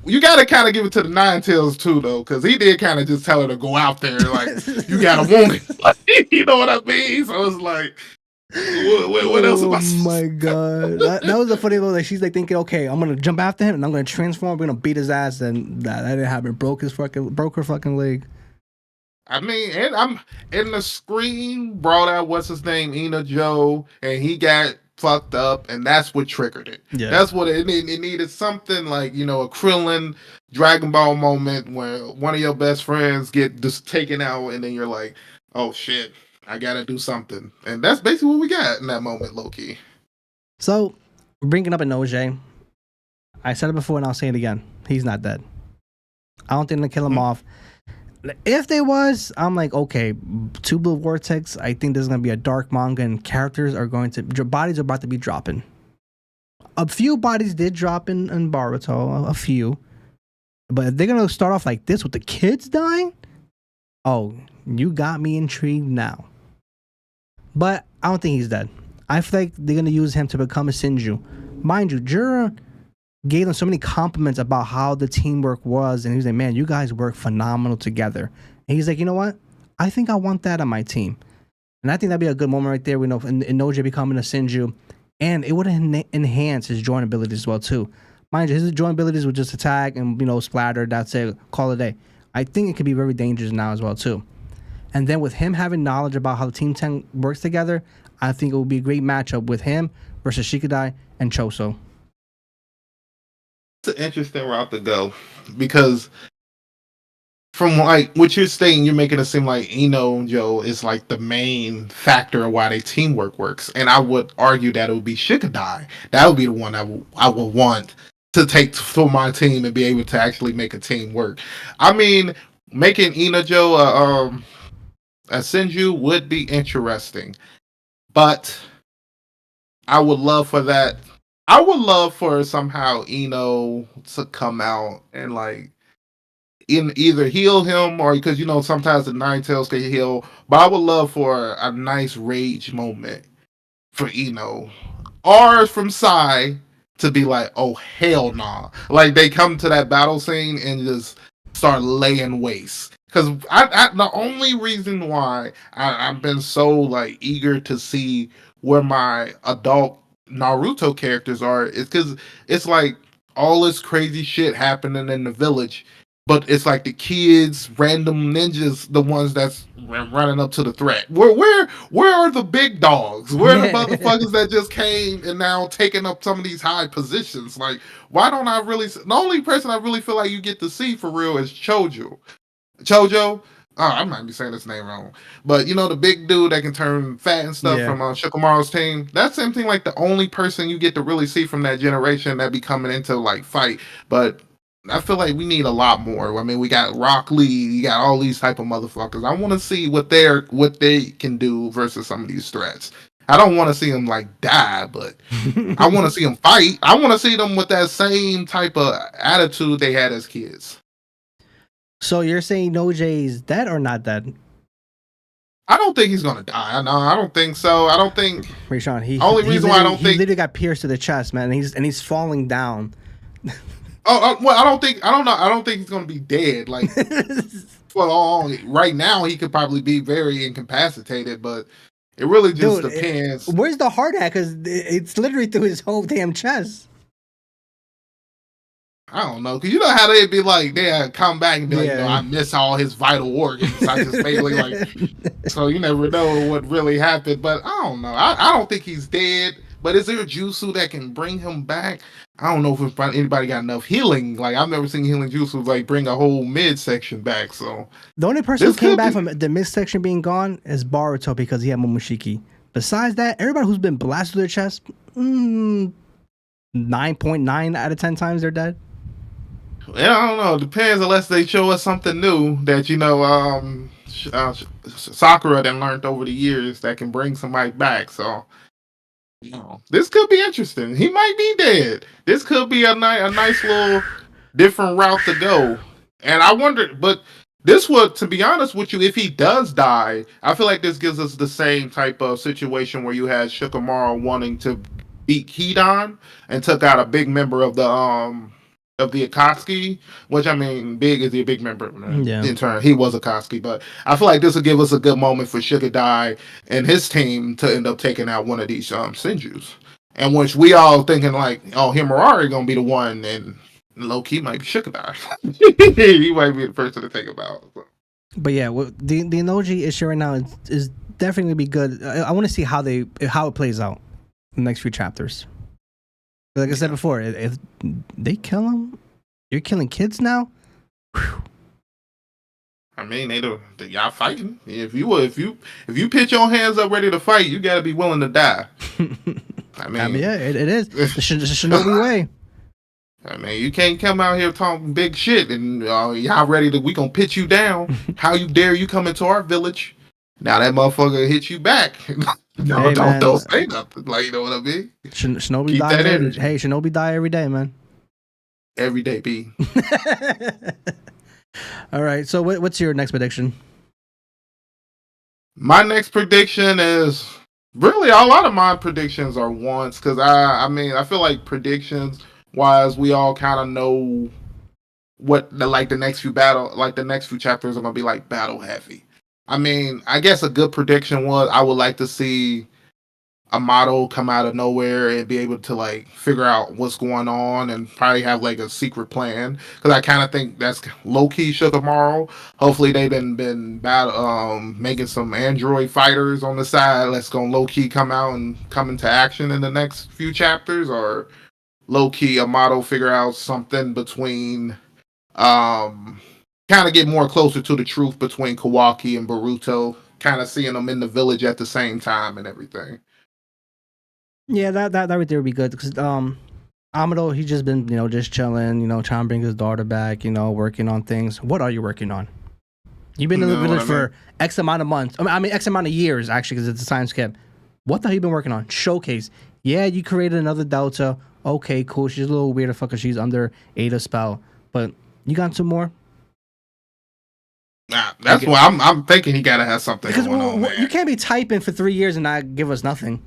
you got to kind of give it to the Nine Tails too, though, because he did kind of just tell her to go out there, like you got a woman, like, you know what I mean? So it's like, what else am I? Oh my god, that was the funny though. Like she's like thinking, okay, I'm gonna jump after him and I'm gonna transform. We're gonna beat his ass, and that didn't happen. Broke her fucking leg. I mean, and I'm in the screen brought out what's his name, Ina Joe, and he got fucked up, and that's what triggered it. Yeah, That's what it needed something like a Krillin Dragon Ball moment where one of your best friends get just taken out, and then you're like, oh shit, I gotta do something, and that's basically what we got in that moment, Loki. So bringing up Inoue, I said it before and I'll say it again. He's not dead. I don't think they'll kill him off. If they was, I'm like, okay, Two Blue Vortex. I think there's gonna be a dark manga, and characters are going to bodies are about to be dropping. A few bodies did drop in Boruto, a few, but if they're gonna start off like this with the kids dying, oh, you got me intrigued now. But I don't think he's dead. I feel like they're gonna use him to become a Sinju. Mind you, Jura gave them so many compliments about how the teamwork was, and he was like, "Man, you guys work phenomenal together." And he's like, "You know what? I think I want that on my team." And I think that'd be a good moment right there. We know in Noja becoming a Sinju, and it would enhance his joint abilities as well too. Mind you, his joint abilities would just attack and splatter. That's it. Call it a day. I think it could be very dangerous now as well too. And then with him having knowledge about how the Team 10 works together, I think it would be a great matchup with him versus Shikadai and Choso. It's an interesting route to go because from like what you're saying, you're making it seem like Joe is like the main factor of why their teamwork works, and I would argue that it would be Shikadai. That would be the one I would want to take for my team and be able to actually make a team work. I mean, making Joe A Senju would be interesting, but I would love for that. I would love for somehow Ino to come out and like in either heal him or because sometimes the Nine Tails can heal. But I would love for a nice rage moment for Ino or from Sai to be like, oh hell nah. Like they come to that battle scene and just start laying waste. Because the only reason why I've been so like eager to see where my adult Naruto characters are is because it's like all this crazy shit happening in the village, but it's like the kids, random ninjas, the ones that's running up to the threat. Where are the big dogs? Where are the motherfuckers that just came and now taking up some of these high positions? Like, why don't I really? The only person I really feel like you get to see for real is Chojo. Chojo. Oh, I might be saying his name wrong, but the big dude that can turn fat and stuff Yeah. from Shikamaru's team. That's same thing like the only person you get to really see from that generation that be coming into like fight. But I feel like we need a lot more. I mean, we got Rock Lee, you got all these type of motherfuckers. I want to see what they can do versus some of these threats. I don't want to see them like die, but I want to see them fight. I want to see them with that same type of attitude they had as kids. So you're saying OJ's dead or not dead? I don't think he's gonna die. No, I don't think so. I don't think. Rashawn, Reason why I don't he think literally got pierced to the chest, man, and he's falling down. Well, I don't think. I don't know. I don't think he's gonna be dead. Like for long. Right now, he could probably be very incapacitated, but it really just depends. Where's the heart at? Because it's literally through his whole damn chest. I don't know, because you know how they'd be like, they come back and be like, I miss all his vital organs. I just basically like, so you never know what really happened. But I don't know. I don't think he's dead. But is there a jutsu that can bring him back? I don't know if anybody got enough healing. Like I've never seen healing jutsu like bring a whole midsection back. So the only person who came back from the midsection being gone is Boruto because he had Momoshiki. Besides that, everybody who's been blasted to their chest, 9.9 out of 10 times they're dead. Yeah, I don't know. It depends unless they show us something new that Sakura then learned over the years that can bring somebody back. So this could be interesting. He might be dead. This could be a nice little different route to go. And I wonder, but this would, to be honest with you, if he does die, I feel like this gives us the same type of situation where you had Shikamaru wanting to beat Hidan and took out a big member of the Akatsuki, which I mean, big is a big member. In turn, he was Akatsuki, but I feel like this will give us a good moment for Shikadai and his team to end up taking out one of these Senjus, and which we all thinking like, oh, Himurari gonna be the one, and low key might be Shikadai. He might be the person to think about. So. But yeah, the Inoji issue right now is definitely be good. I want to see how it plays out in the next few chapters. Like I said before, if they kill him, you're killing kids now. Whew. I mean, y'all fighting. If you pitch your hands up ready to fight, you got to be willing to die. I mean, yeah, it is the Shinobi way. I mean, you can't come out here talking big shit and y'all ready to? We gonna pitch you down. How you dare you come into our village? Now that motherfucker hit you back. No, don't say nothing. Like, you know what I mean? Shinobi Keep die. Hey, Shinobi die every day, man. Every day, B. All right. So, what's your next prediction? My next prediction is really a lot of my predictions are once because I mean I feel like predictions wise we all kind of know what the next few chapters are gonna be like battle heavy. I mean, I guess a good prediction was I would like to see Amato come out of nowhere and be able to like figure out what's going on and probably have like a secret plan because I kind of think that's low key Shikamaru. Hopefully they've been making some android fighters on the side that's gonna low key come out and come into action in the next few chapters, or low key Amato figure out something between kind of get more closer to the truth between Kawaki and Boruto, kind of seeing them in the village at the same time and everything. Yeah, that right there would be good because Amado, he's just been just chilling, trying to bring his daughter back, working on things. What are you working on? You've been You in the know what village I mean? for X amount of months. I mean X amount of years, actually, because it's a time skip. What the hell you been working on? Showcase. Yeah, you created another Delta. Okay, cool. She's a little weird fucker. She's under Ada spell. But you got some more? Nah, Like, that's why I'm thinking he gotta have something because going on, you man. can't be typing for 3 years and not give us nothing.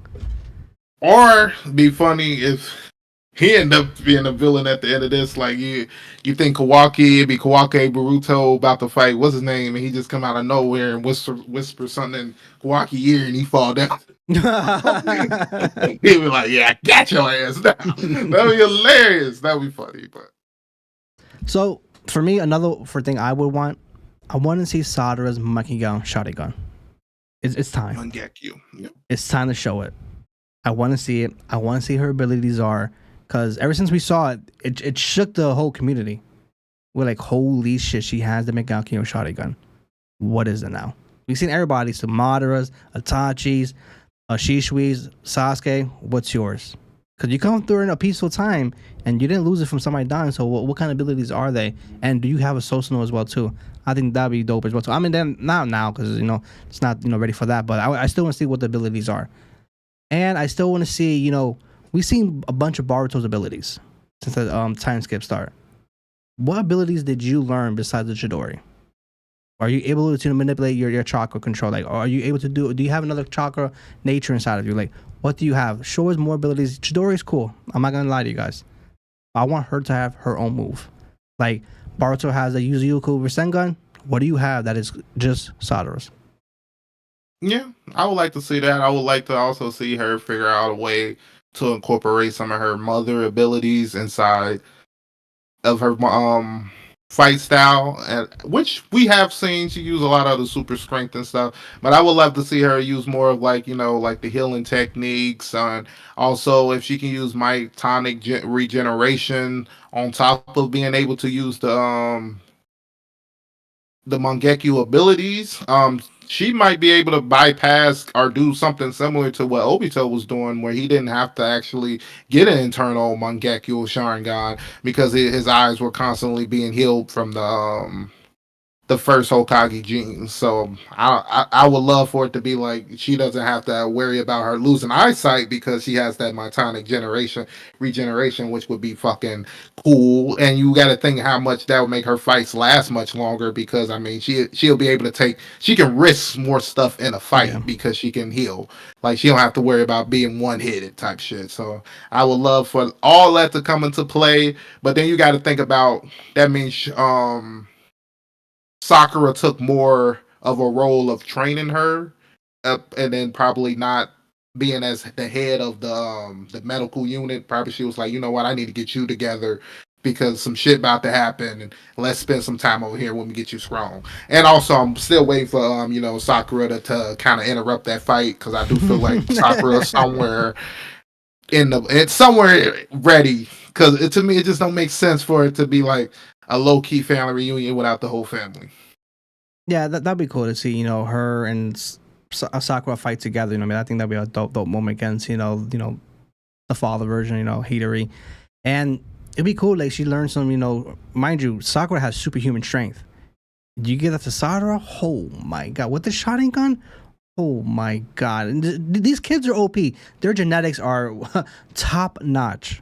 Or be funny if he end up being a villain at the end of this. Like you think Kawaki, it'd be Kawaki Boruto about to fight. What's his name? And he just come out of nowhere and whisper something in Kawaki ear, and he fall down. He'd be like, "Yeah, I got your ass now." That'd be hilarious. That'd be funny. But So for me, for thing I would want, I want to see Sadara's Makigan Sharingan. It's time. Mangekyo. Yep. It's time to show it. I want to see it. I want to see her abilities are, because ever since we saw it, it shook the whole community. We're like, holy shit, she has the Megakyo Sharingan. What is it now? We've seen everybody, so Madara's, Itachi's, Shishui's, Sasuke. What's yours? Because you come through in a peaceful time and you didn't lose it from somebody dying. So what kind of abilities are they? And do you have a Susanoo as well too? I think that'd be dope as well too. I mean, then not now because it's not ready for that. But I still want to see what the abilities are. And I still want to see, we've seen a bunch of Boruto's abilities since the time skip start. What abilities did you learn besides the Chidori? Are you able to manipulate your chakra control? Like, are you able to do you have another chakra nature inside of you? Like, what do you have? Show us more abilities. Chidori is cool. I'm not going to lie to you guys. I want her to have her own move. Like, Boruto has a Yuzuyuku Rasengan. What do you have that is just Sadara's? Yeah, I would like to see that. I would like to also see her figure out a way to incorporate some of her mother abilities inside of her fight style, and which we have seen she use a lot of the super strength and stuff. But I would love to see her use more of like like the healing techniques, and also if she can use mytonic regeneration on top of being able to use the Mangekyo abilities, she might be able to bypass or do something similar to what Obito was doing, where he didn't have to actually get an internal Mangekyo Sharingan because his eyes were constantly being healed from the first Hokage genes. So I would love for it to be like she doesn't have to worry about her losing eyesight because she has that mytonic regeneration, which would be fucking cool. And you got to think how much that would make her fights last much longer because I mean she'll be able to she can risk more stuff in a fight Yeah. because she can heal. Like she don't have to worry about being one hitted type shit. So I would love for all that to come into play. But then you got to think about that means Sakura took more of a role of training her up, and then probably not being as the head of the medical unit. Probably she was like, you know what, I need to get you together because some shit about to happen, and let's spend some time over here when we get you strong. And also, I'm still waiting for Sakura to kind of interrupt that fight because I do feel like Sakura somewhere it's somewhere ready because to me it just don't make sense for it to be like a low key family reunion without the whole family. Yeah, that'd be cool to see, her and Sakura fight together. I mean, I think that'd be a dope moment against, the father version, Hidori. And it'd be cool, like, she learns some, mind you, Sakura has superhuman strength. Do you get that to Sakura? Oh my god. With the Sharingan? Oh my god. And these kids are OP. Their genetics are top notch.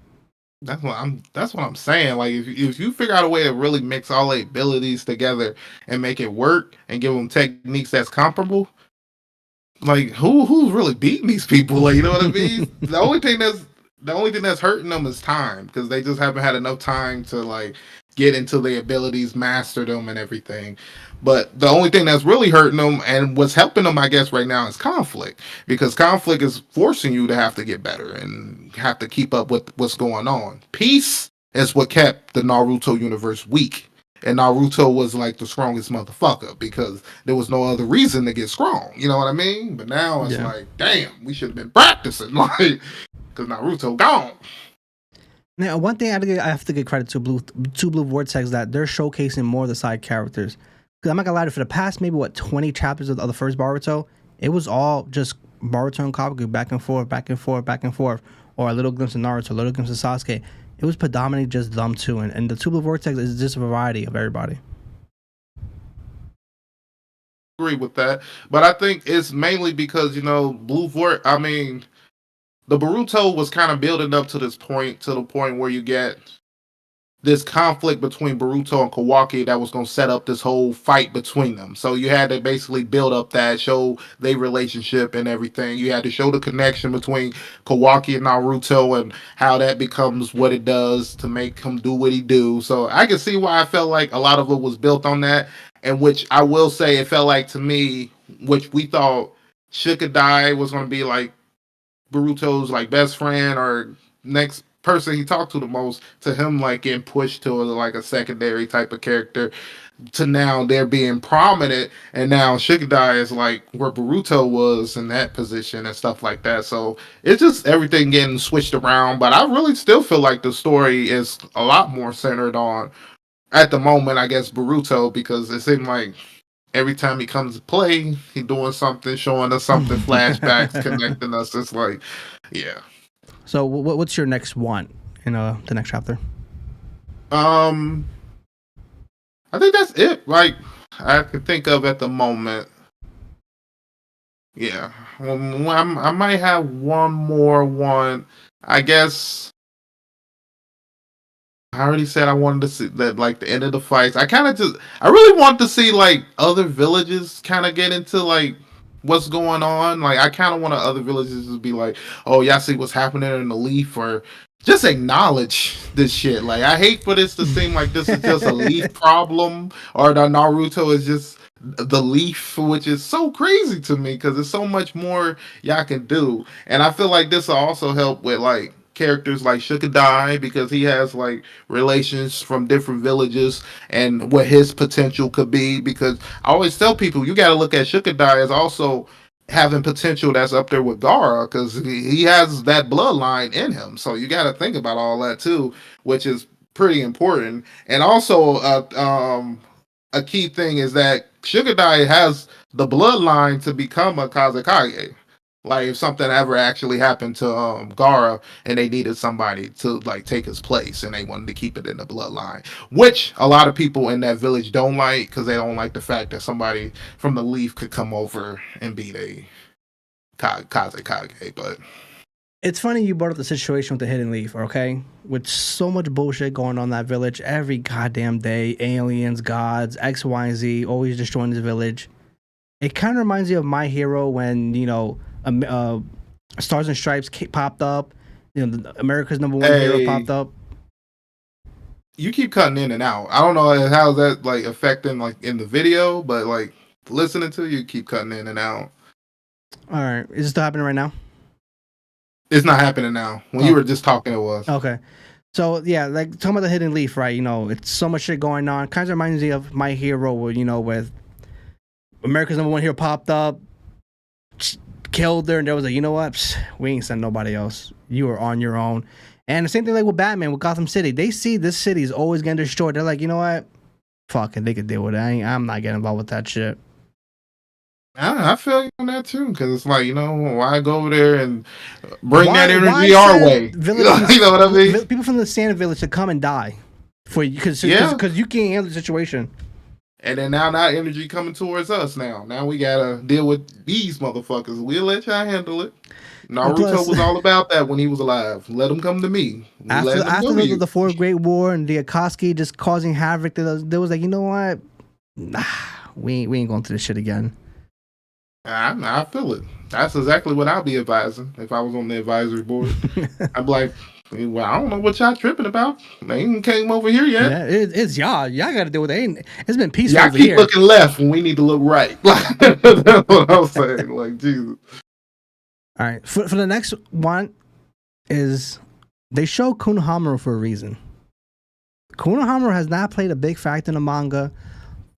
That's what I'm saying. Like if you figure out a way to really mix all the abilities together and make it work and give them techniques that's comparable, like who's really beating these people? Like you know what I mean? The only thing that's hurting them is time because they just haven't had enough time to like get into the abilities, master them, and everything. But the only thing that's really hurting them and what's helping them, I guess, right now is conflict because conflict is forcing you to have to get better and have to keep up with what's going on. Peace is what kept the Naruto universe weak. And Naruto was like the strongest motherfucker because there was no other reason to get strong. You know what I mean? But now it's like, damn, we should have been practicing, like, because Naruto gone. Now, one thing I have to give credit to Blue Vortex that they're showcasing more of the side characters. Because I'm not gonna lie to you, for the past maybe 20 chapters of the first Boruto, it was all just Boruto and Kabuki back and forth, back and forth, back and forth, or a little glimpse of Naruto, a little glimpse of Sasuke. It was predominantly just them two, and the two Blue Vortex is just a variety of everybody. agree with that. But I think it's mainly because I mean, the Boruto was kind of building up to this point, to the point where you get this conflict between Boruto and Kawaki that was going to set up this whole fight between them. So you had to basically build up that, show their relationship and everything. You had to show the connection between Kawaki and Naruto and how that becomes what it does to make him do what he do. So I can see why I felt like a lot of it was built on that, and which I will say it felt like to me, which we thought Shikadai was going to be like Boruto's like best friend or next person he talked to the most, to him like getting pushed to like a secondary type of character, to now they're being prominent, and now Shikadai is like where Boruto was in that position and stuff like that. So it's just everything getting switched around, but I really still feel like the story is a lot more centered on, at the moment, I guess, Boruto, because it seemed like every time he comes to play, he doing something, showing us something, flashbacks, connecting us. It's like, yeah. So what's your next one in the next chapter? I think that's it. Like I can think of at the moment. Yeah, I might have one more one. I guess I already said I wanted to see that, like the end of the fights. I really want to see like other villages kind of get into like what's going on. Like I kind of want other villages to be like, oh, y'all see what's happening in the Leaf, or just acknowledge this shit. Like I hate for this to seem like this is just a Leaf problem, or the Naruto is just the Leaf, which is so crazy to me because there's so much more y'all can do. And I feel like this will also help with like characters like Shukadai, because he has like relations from different villages and what his potential could be. Because I always tell people you got to look at Shukadai as also having potential that's up there with Gara, because he has that bloodline in him. So you got to think about all that too, which is pretty important. And also, a key thing is that Shukadai has the bloodline to become a Kazekage. Like if something ever actually happened to Gara and they needed somebody to like take his place and they wanted to keep it in the bloodline, which a lot of people in that village don't like, because they don't like the fact that somebody from the Leaf could come over and be a Kazekage. But It's funny you brought up the situation with the Hidden Leaf, okay? With so much bullshit going on in that village every goddamn day, aliens, gods, X, Y, Z, always destroying this village. It kind of reminds me of My Hero when, Stars and Stripes popped up, America's #1 hero popped up. You keep cutting in and out. I don't know how that like affecting like in the video, but like listening to you keep cutting in and out. All right, is it still happening right now? It's not happening now. When you were just talking, it was. Okay. So yeah, like talking about the Hidden Leaf, right? It's so much shit going on. Kind of reminds me of My Hero, where with America's #1 hero popped up, killed her, and there was like, you know what? Psst, we ain't send nobody else. You are on your own. And the same thing like with Batman, with Gotham City. They see this city is always getting destroyed. They're like, you know what? Fuck it, they could deal with it. I'm not getting involved with that shit. I feel you on that too, because it's like, why go over there and bring that energy our way? You know what I mean? People from the Sand Village to come and die for you, because you can't handle the situation. And then now that energy coming towards us now. Now we gotta deal with these motherfuckers. We'll let y'all handle it. Naruto was all about that when he was alive. Let him come to me. After the Fourth Great War and the Akatsuki just causing havoc, there was like, you know what? Nah, we ain't going through this shit again. I feel it. That's exactly what I'll be advising if I was on the advisory board. I'd be like, well, I don't know what y'all tripping about. They ain't came over here yet. Yeah, it's y'all. Y'all got to deal with it. It's been peaceful over here. Y'all keep looking left when we need to look right. That's what I'm saying. Like, Jesus. All right. For the next one is they show Konohamaru for a reason. Konohamaru has not played a big factor in the manga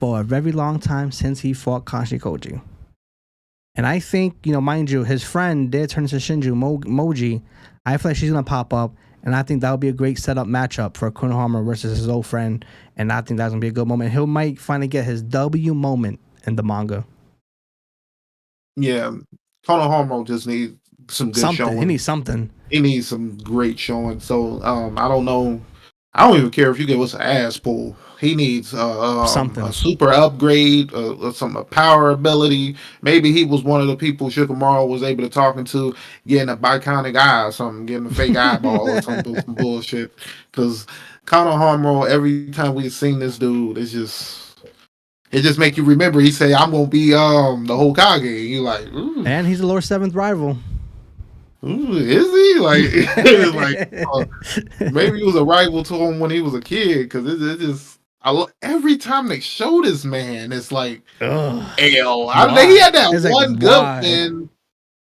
for a very long time since he fought Kashikoji. And I think, mind you, his friend did turn into Shinju, Moji. I feel like she's going to pop up, and I think that would be a great setup matchup for Konohamaru versus his old friend, and I think that's going to be a good moment. He might finally get his W moment in the manga. Yeah, Konohamaru just needs some good showing. He needs something. He needs some great showing. So, I don't know. I don't even care if you give us an ass pull. He needs a Something. super upgrade, some power ability. Maybe he was one of the people Shikamaru was able to talk into, getting a biconic eye or something, getting a fake eyeball or some bullshit. Because Konohamaru, every time we've seen this dude, it just make you remember. He say, "I'm gonna be the Hokage." And you like, ooh, And he's the Lord Seventh rival. ooh, is he like like? Maybe he was a rival to him when he was a kid because it just every time they show this man, it's like Ugh. L. I mean, he Why? had that It's like one good why? win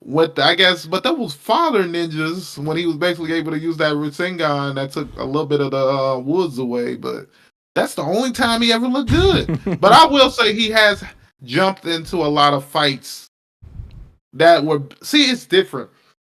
with I guess, but that was Father Ninjas when he was basically able to use that Rasengan that took a little bit of the woods away. But that's the only time he ever looked good. But I will say he has jumped into a lot of fights that were it's different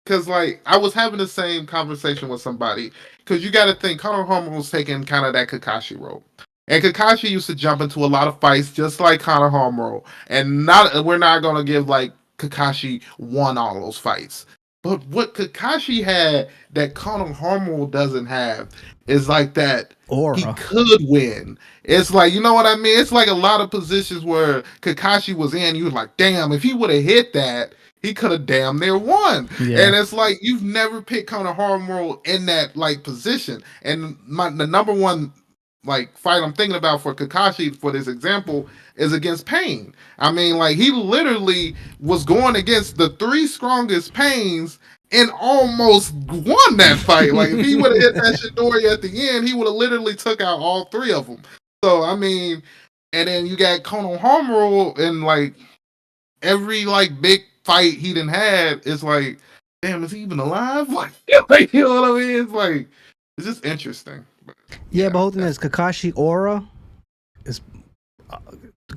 because like I was having the same conversation with somebody because you got to think Konohama was taking kind of that Kakashi role, and Kakashi used to jump into a lot of fights just like Konohama, and not we're not gonna give like Kakashi won all those fights, but what Kakashi had that Konohama doesn't have is like that he Aura. could win. It's like, you know what I mean? It's like a lot of positions where Kakashi was in, you was like, damn, if he would have hit that, he could have damn near won. Yeah. And it's like you've never picked kind of Konohamaru in that like position. And the number one like fight I'm thinking about for Kakashi for this example is against Pain. I mean, like he literally was going against the three strongest Pains and almost won that fight. Like if he would have hit that Shidori at the end, he would have literally took out all three of them. So I mean, and then you got Konohamaru and like every like big fight he done had is like, damn, is he even alive? Like you know what I mean? It's like it's just interesting. But, Yeah, but holding that's this Kakashi aura is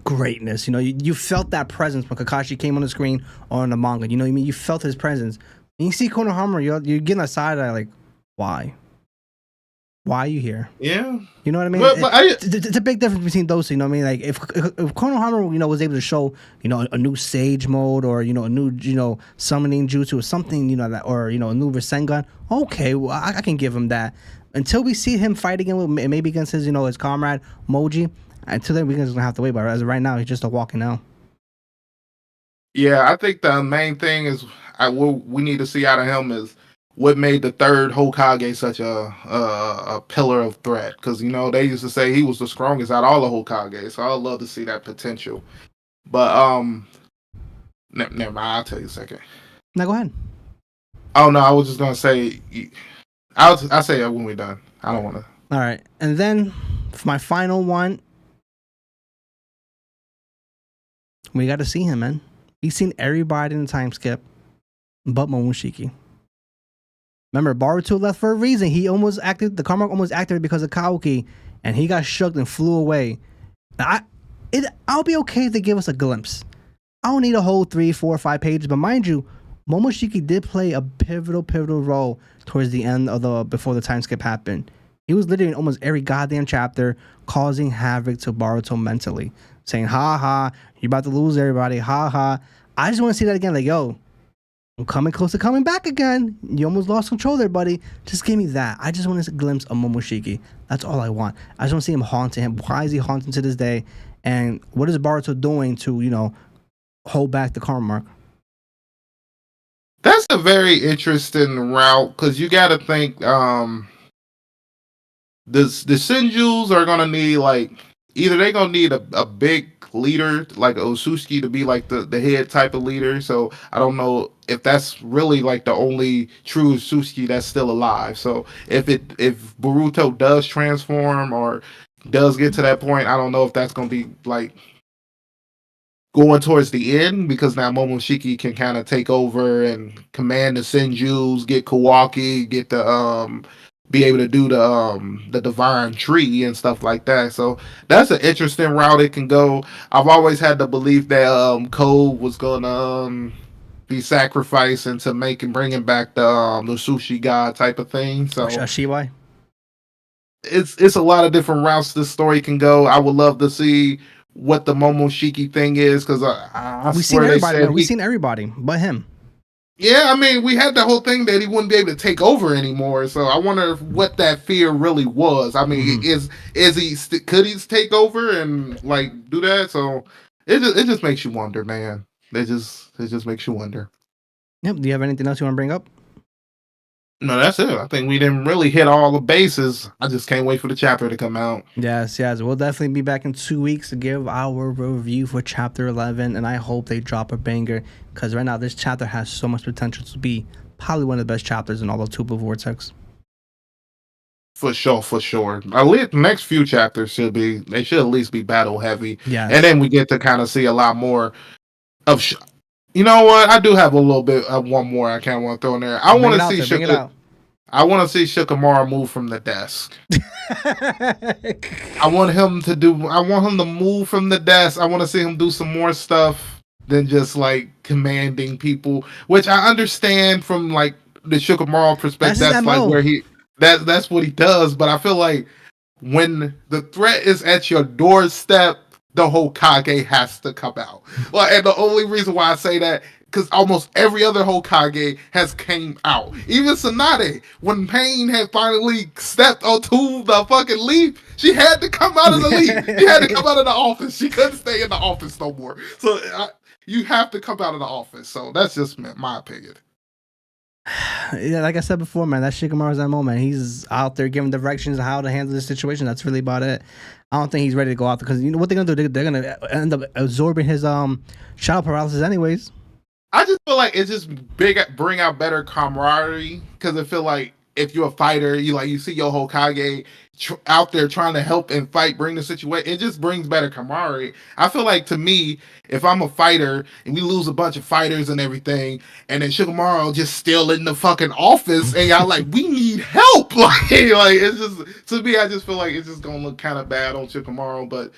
greatness. You know, you felt that presence when Kakashi came on the screen or in the manga. You know what I mean? You felt his presence. And you see Konohamaru, you're getting a side eye like, why? Why are you here? yeah. You know what I mean? But It's a big difference between those two. You know what I mean? Like if Konohamaru, was able to show, a new Sage mode or a new, summoning jutsu or something, that or a new Rasengan. Okay, well I can give him that. Until we see him fight again with maybe against his, his comrade Moji. Until then, we're just gonna have to wait. But as of right now, he's just a walking out. yeah, I think the main thing is what we need to see out of him is what made the third Hokage such a pillar of threat. Because they used to say he was the strongest out of all the Hokage. So I'd love to see that potential. But never mind. I'll tell you a second. Now go ahead. Oh no, I was just gonna say. I'll say that when we're done. I don't want to. All right, and then for my final one, we got to see him, man. We've seen everybody in the time skip, but Momoshiki. Remember, Boruto left for a reason. He almost acted. The karma almost acted because of Kaoki, and he got shook and flew away. I'll be okay if they give us a glimpse. I don't need a whole 3, 4, 5 pages, but mind you, Momoshiki did play a pivotal role towards the end of before the time skip happened. He was literally in almost every goddamn chapter, causing havoc to Boruto mentally, saying, "Ha ha, you're about to lose everybody. Ha ha." I just want to see that again. Like, yo, I'm coming close to coming back again. You almost lost control there, buddy. Just give me that. I just want a glimpse of Momoshiki. That's all I want. I just want to see him haunting him. Why is he haunting to this day? And what is Boruto doing to, hold back the karma mark? That's a very interesting route because you got to think the Senjus are gonna need like either they're gonna need a big leader like Osushi to be like the head type of leader. So I don't know if that's really like the only true Osushi that's still alive. So if Boruto does transform or does get to that point, I don't know if that's gonna be like going towards the end because now Momoshiki can kind of take over and command the Senjus, get Kawaki, get the be able to do the divine tree and stuff like that. So that's an interesting route it can go. I've always had the belief that Code was gonna be sacrificed into bringing back the sushi god type of thing. So Shiwai? It's a lot of different routes this story can go. I would love to see what the Momoshiki thing is because I We've swear seen they everybody, said man. We've seen everybody but him. Yeah, I mean, we had the whole thing that he wouldn't be able to take over anymore. So I wonder what that fear really was. I mean, is he could he take over and like do that? So it just makes you wonder, man. It just makes you wonder. Yep. Do you have anything else you want to bring up? No, that's it. I think we didn't really hit all the bases. I just can't wait for the chapter to come out. Yes, yes. We'll definitely be back in 2 weeks to give our review for chapter 11, and I hope they drop a banger because right now this chapter has so much potential to be probably one of the best chapters in all of Tuba Vortex. For sure, for sure. At least the next few chapters should at least be battle heavy, Yes. and then we get to kind of see a lot more of. You know what? I do have a little bit of one more I kind of want to throw in there. I want to see Bring it out. I want to see Shikamaru move from the desk. I want him to move from the desk. I want to see him do some more stuff than just like commanding people, which I understand from like the Shikamaru perspective. That's like where that's what he does. But I feel like when the threat is at your doorstep, the Hokage has to come out. Well, and the only reason why I say that, because almost every other Hokage has came out. Even Tsunade, when Pain had finally stepped onto the fucking leaf, she had to come out of the leaf. She had to come out of the office. She couldn't stay in the office no more. So you have to come out of the office. So that's just my opinion. Yeah, like I said before, man, that Shikamaru's that moment. He's out there giving directions on how to handle this situation. That's really about it. I don't think he's ready to go out there because you know what they're gonna do. They're gonna end up absorbing his shadow paralysis, anyways. I just feel like it's just bring out better camaraderie because I feel like if you're a fighter, you see your Hokage out there trying to help and fight, bring the situation. It just brings better camaraderie. I feel like to me, if I'm a fighter and we lose a bunch of fighters and everything, and then Shikamaru just still in the fucking office, and y'all like, we need help. Like it's just to me, I just feel like it's just gonna look kind of bad on Shikamaru, but.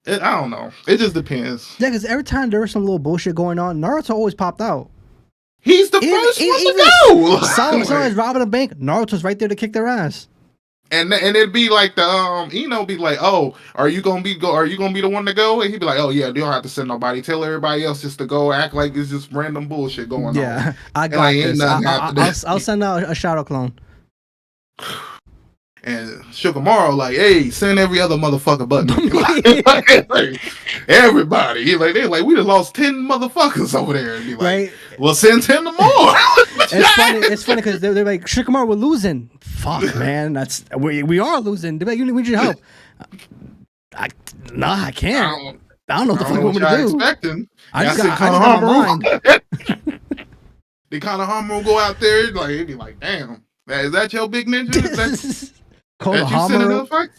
I don't know. It just depends. Yeah, because every time there was some little bullshit going on, Naruto always popped out. He's the first one to go. Someone's robbing a bank. Naruto's right there to kick their ass. And it'd be like the be like, oh, are you gonna be the one to go? And he'd be like, oh yeah, you don't have to send nobody. Tell everybody else just to go. Act like it's just random bullshit going on. Yeah, I got this. I'll send out a shadow clone. And Shikamaru like, hey, send every other motherfucker but me. like, everybody. They're like, we just lost 10 motherfuckers over there. And be like, right. Well, send 10 more. It's funny because they're like, Shikamaru, we're losing. Fuck, man. We are losing. They're like, we need your help. I can't. I don't know what the fuck you want me to do. Expecting. I just got my mind. The Konohamaru will go out there, like, he'd be like, damn. Is that your big ninja? Konohamaru.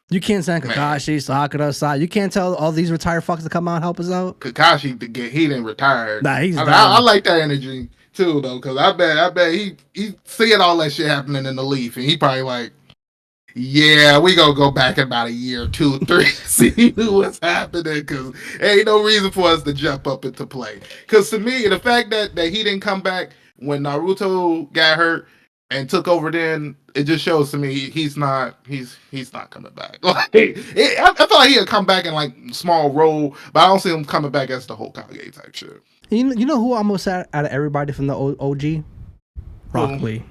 You can't send Kakashi, Sakura, Sai. You can't tell all these retired fucks to come out and help us out. Kakashi, he didn't retire. Nah, he's I like that energy too, though, because I bet he seeing all that shit happening in the leaf, and he probably like, yeah, we gonna go back in about a year, 2, 3, see what's happening, because ain't no reason for us to jump up into play. Because to me, the fact that he didn't come back when Naruto got hurt and took over, then it just shows to me he's not coming back. Like I feel like he'll come back in like small role, but I don't see him coming back as the Hokage type shit. You know who I'm most out of everybody from the OG? Rock Lee.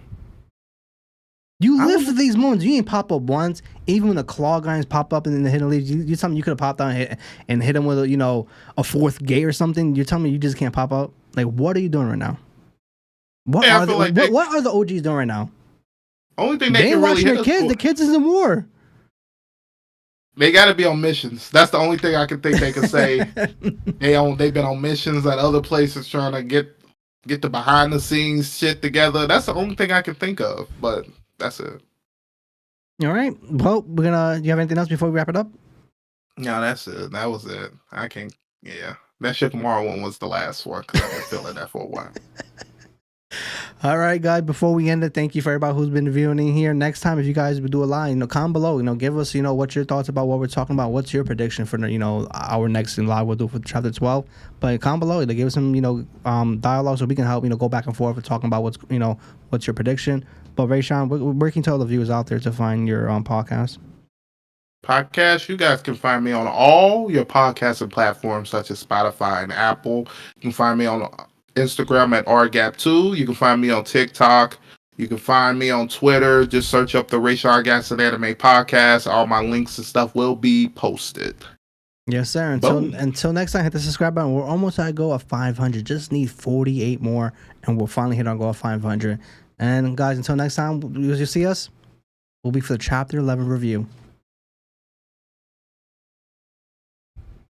You live for these moments. You ain't pop up once. Even when the claw guys pop up in the hidden leaves, you tell me you could have popped out and hit him with a fourth gate or something. You're telling me you just can't pop out? Like, what are you doing right now? What are the OGs doing right now? Only thing they can really hit their kids. The kids is in war. They got to be on missions. That's the only thing I can think they can say. They've been on missions at other places trying to get the behind the scenes shit together. That's the only thing I can think of. But that's it. All right. Well, we're gonna. You have anything else before we wrap it up? No, that's it. That was it. I can't. Yeah, that Shikamaru one was the last one because I've been feeling that for a while. All right, guys. Before we end it, thank you for everybody who's been viewing in here. Next time, if you guys would do a live, comment below. Give us, what's your thoughts about what we're talking about. What's your prediction for, our next live we'll do for chapter 12. But comment below. Give us some, dialogue so we can help, go back and forth and talking about what's your prediction. But Rayshawn, where can you tell the viewers out there to find your podcast? Podcast, you guys can find me on all your podcasting platforms such as Spotify and Apple. You can find me on Instagram at rgap2. You can find me on TikTok. You can find me on Twitter. Just search up the Racial Argasset Anime Podcast. All my links and stuff will be posted. Yes, sir. Boom. Until next time, hit the subscribe button. We're almost at a goal of 500. Just need 48 more, and we'll finally hit our goal of 500. And guys, until next time, you see us. We'll be for the Chapter 11 review.